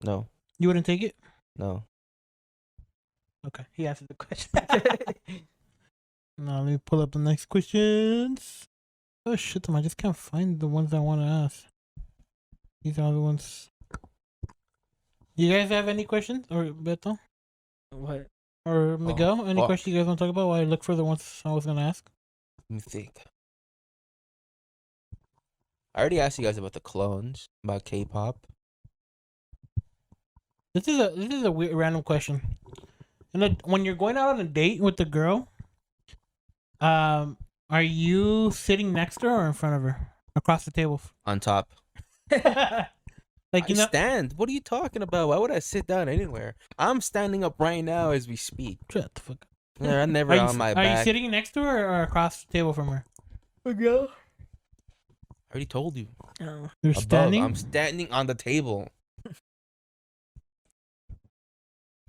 No. You wouldn't take it. No. Okay, he answered the question. Now let me pull up the next questions. Oh shit, I just can't find the ones I want to ask. These are the ones. You guys have any questions, or Beto, What? or Miguel? Any fuck. questions you guys want to talk about? While I look for the ones I was gonna ask. Let me think. I already asked you guys about the clones, about K-pop. This is a weird random question. And when you're going out on a date with the girl, are you sitting next to her or in front of her, across the table? On top. Like you I know, stand. What are you talking about? Why would I sit down anywhere? I'm standing up right now as we speak. shut the fuck up. Yeah, I'm never Are on you, my are back. you sitting next to her or across the table from her? Miguel? I already told you. Oh. You're Above. standing. I'm standing on the table.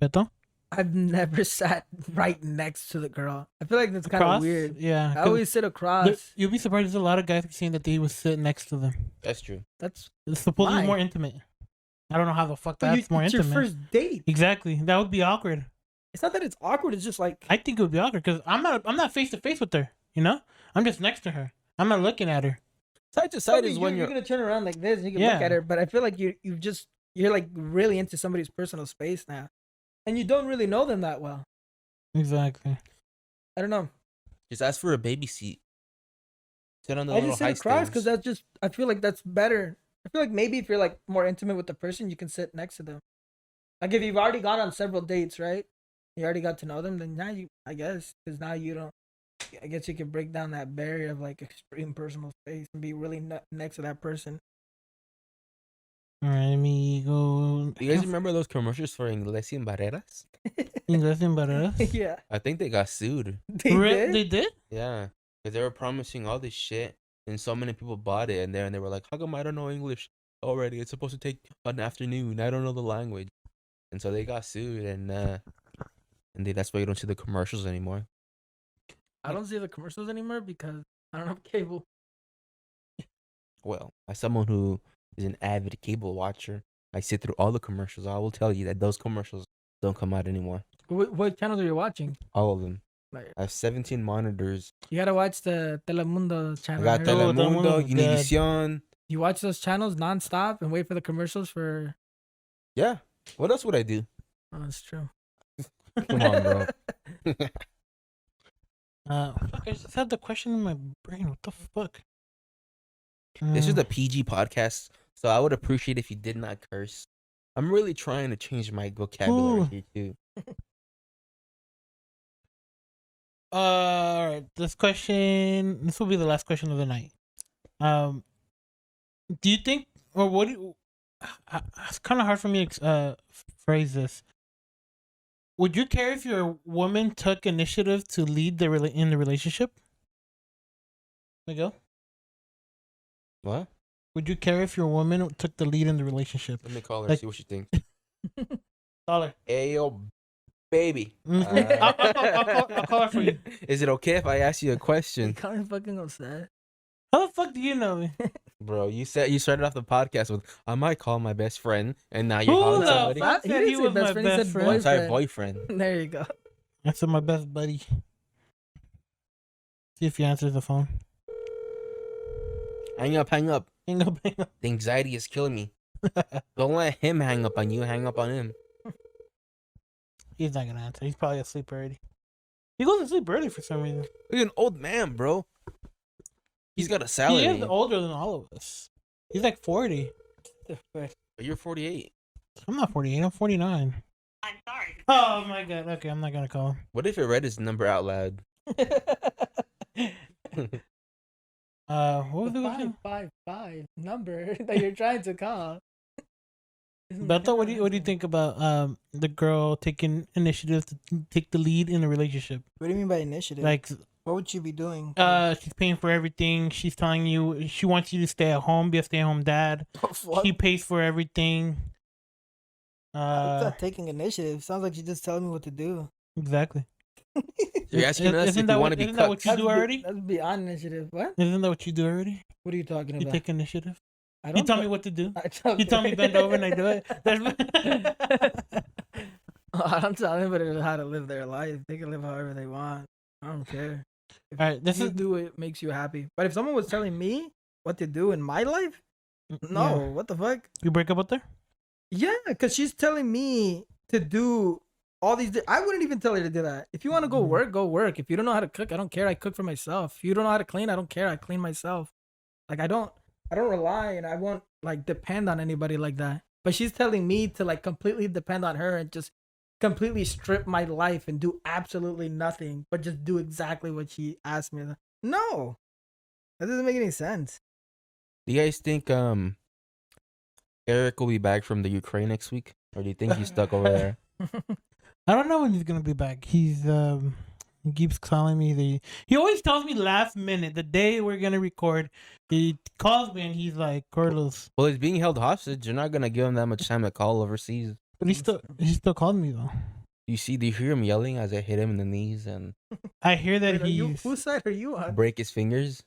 Beto? I've never sat right next to the girl. I feel like that's kind Across? of weird. Yeah. I always sit across. You'll be surprised. There's a lot of guys saying that they would sit next to them. That's true. That's It's supposedly Why? more intimate. I don't know how the fuck but that's more it's intimate. your first date. Exactly. That would be awkward. It's not that it's awkward. It's just like I think it would be awkward because I'm not face to face with her. You know, I'm just next to her. I'm not looking at her. Side to side is when you're you're. gonna turn around like this and you can Yeah. look at her. But I feel like you've just you're like really into somebody's personal space now, and you don't really know them that well. Exactly. I don't know. Just ask for a baby seat. Sit on the I little just high sit across because stairs. that's just. I feel like that's better. I feel like maybe if you're like more intimate with the person, you can sit next to them. Like if you've already gone on several dates, right? You already got to know them, then now I guess, because now you don't. I guess you can break down that barrier of like extreme personal space and be really next to that person. All right, let me go. Do you guys remember those commercials for Inglés sin Barreras? Inglés sin barreras? Yeah, I think they got sued. they did. They did? Yeah, because they were promising all this shit, and so many people bought it, and they were like, "How come I don't know English already? It's supposed to take an afternoon. I don't know the language," and so they got sued, and that's why you don't see the commercials anymore. I don't see the commercials anymore because I don't have cable. Well, as someone who is an avid cable watcher, I sit through all the commercials. I will tell you that those commercials don't come out anymore. What channels are you watching? All of them. Like, I have 17 monitors. you gotta watch the Telemundo channel. I got right? Telemundo, Telemundo's good. Univision. You watch those channels nonstop and wait for the commercials for. Yeah. What else would I do? Oh, that's true. Come on, bro. Fuck, I just had the question in my brain. What the fuck? This is a PG podcast, so I would appreciate if you did not curse. I'm really trying to change my vocabulary Ooh. here too. All right. This will be the last question of the night. Do you think, or what do you, it's kind of hard for me to phrase this. Would you care if your woman took initiative to lead in the relationship? Miguel? What? Would you care if your woman took the lead in the relationship? Let me call her, Like- see what she thinks. Call her. Hey, yo, baby. I'll call her for you. Is it okay if I ask you a You question? can't fucking upset. How the fuck do you know me? Bro, you started off the podcast with, I might call my best friend, and now you're Who calling the somebody. fuck He said didn't he say was best my friend, he best said friend? I'm sorry, boyfriend. boyfriend. There you go. I said my best buddy. See if he answers the phone. Hang up, hang up. Hang up, hang up. The anxiety is killing me. Don't let him hang up on you, hang up on him. He's not gonna answer. He's probably asleep already. He goes to sleep early for some reason. He's an old man, bro. He's got a salary. He is older than all of us. He's like 40. But you're 48. I'm not 48. I'm 49. I'm sorry. Oh my god. Okay, I'm not gonna call him. What if it read his number out loud? What was the The question? 555 number that you're trying to call. Beto, what do you think about the girl taking initiative to take the lead in a relationship? What do you mean by initiative? Like, what would you be doing? she's paying for everything. She's telling you she wants you to stay at home, be a stay-at-home dad. What? He pays for everything. It's not taking initiative. Sounds like you're just telling me what to do. Exactly. You're asking us if you want to be isn't that what cucked. you do already? That's beyond initiative. What? Isn't that what you do already? What are you talking You about? take initiative. I You tell me what to do. I You tell me bend over and I do it. I don't tell anybody how to live their life. They can live however they want. I don't care. If All right, this you is do what makes you happy. But if someone was telling me what to do in my life, no, Yeah. what the fuck? You break up with her? Yeah, because she's telling me to do all these. I wouldn't even tell her to do that. If you want to go work, go work. If you don't know how to cook, I don't care. I cook for myself. If you don't know how to clean, I don't care. I clean myself. Like I don't rely and I won't like depend on anybody like that. But she's telling me to like completely depend on her and just completely strip my life and do absolutely nothing, but just do exactly what she asked me. No, that doesn't make any sense. Do you guys think Eric will be back from the Ukraine next week? Or do you think he's stuck over there? I don't know when he's gonna be back. He keeps calling me. He always tells me last minute, the day we're gonna record. He calls me and he's like, Carlos. Well, he's being held hostage. You're not gonna give him that much time to call overseas. But he still called me though. Do you hear him yelling as I hit him in the knees and I hear that Wait, he's whose side are you on? break his fingers?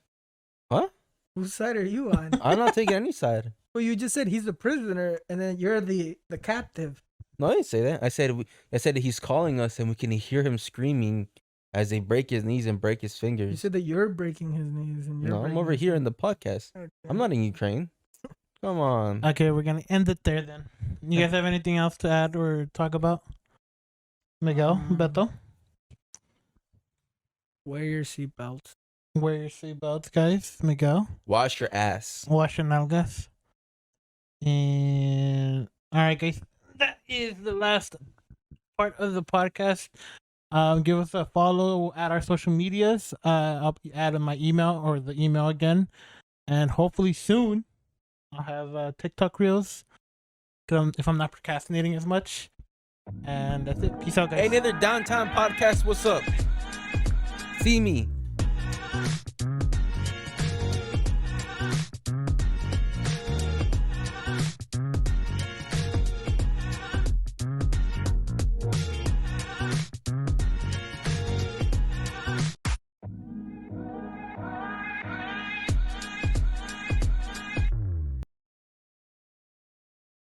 What? Whose side are you on? I'm not taking any side. Well, you just said he's a prisoner, and then you're the captive. No, I didn't say that. I said that he's calling us and we can hear him screaming as they break his knees and break his You fingers. said that you're breaking his knees, and you're. No, I'm breaking over his here in knees. the podcast. Okay. I'm not in Ukraine. Come on. Okay, we're gonna end it there then. You guys have anything else to add or talk about? Miguel, Beto, Wear your seatbelt. wear your seatbelts, guys. Miguel, Wash your ass. wash your nalgas. And all right, guys, that is the last part of the podcast. Give us a follow at our social medias. I'll add my email or the email again, and hopefully soon I'll have TikTok reels. If I'm not procrastinating as much. And that's it. Peace out, guys. Hey, another Downtime Podcast. What's up? See me.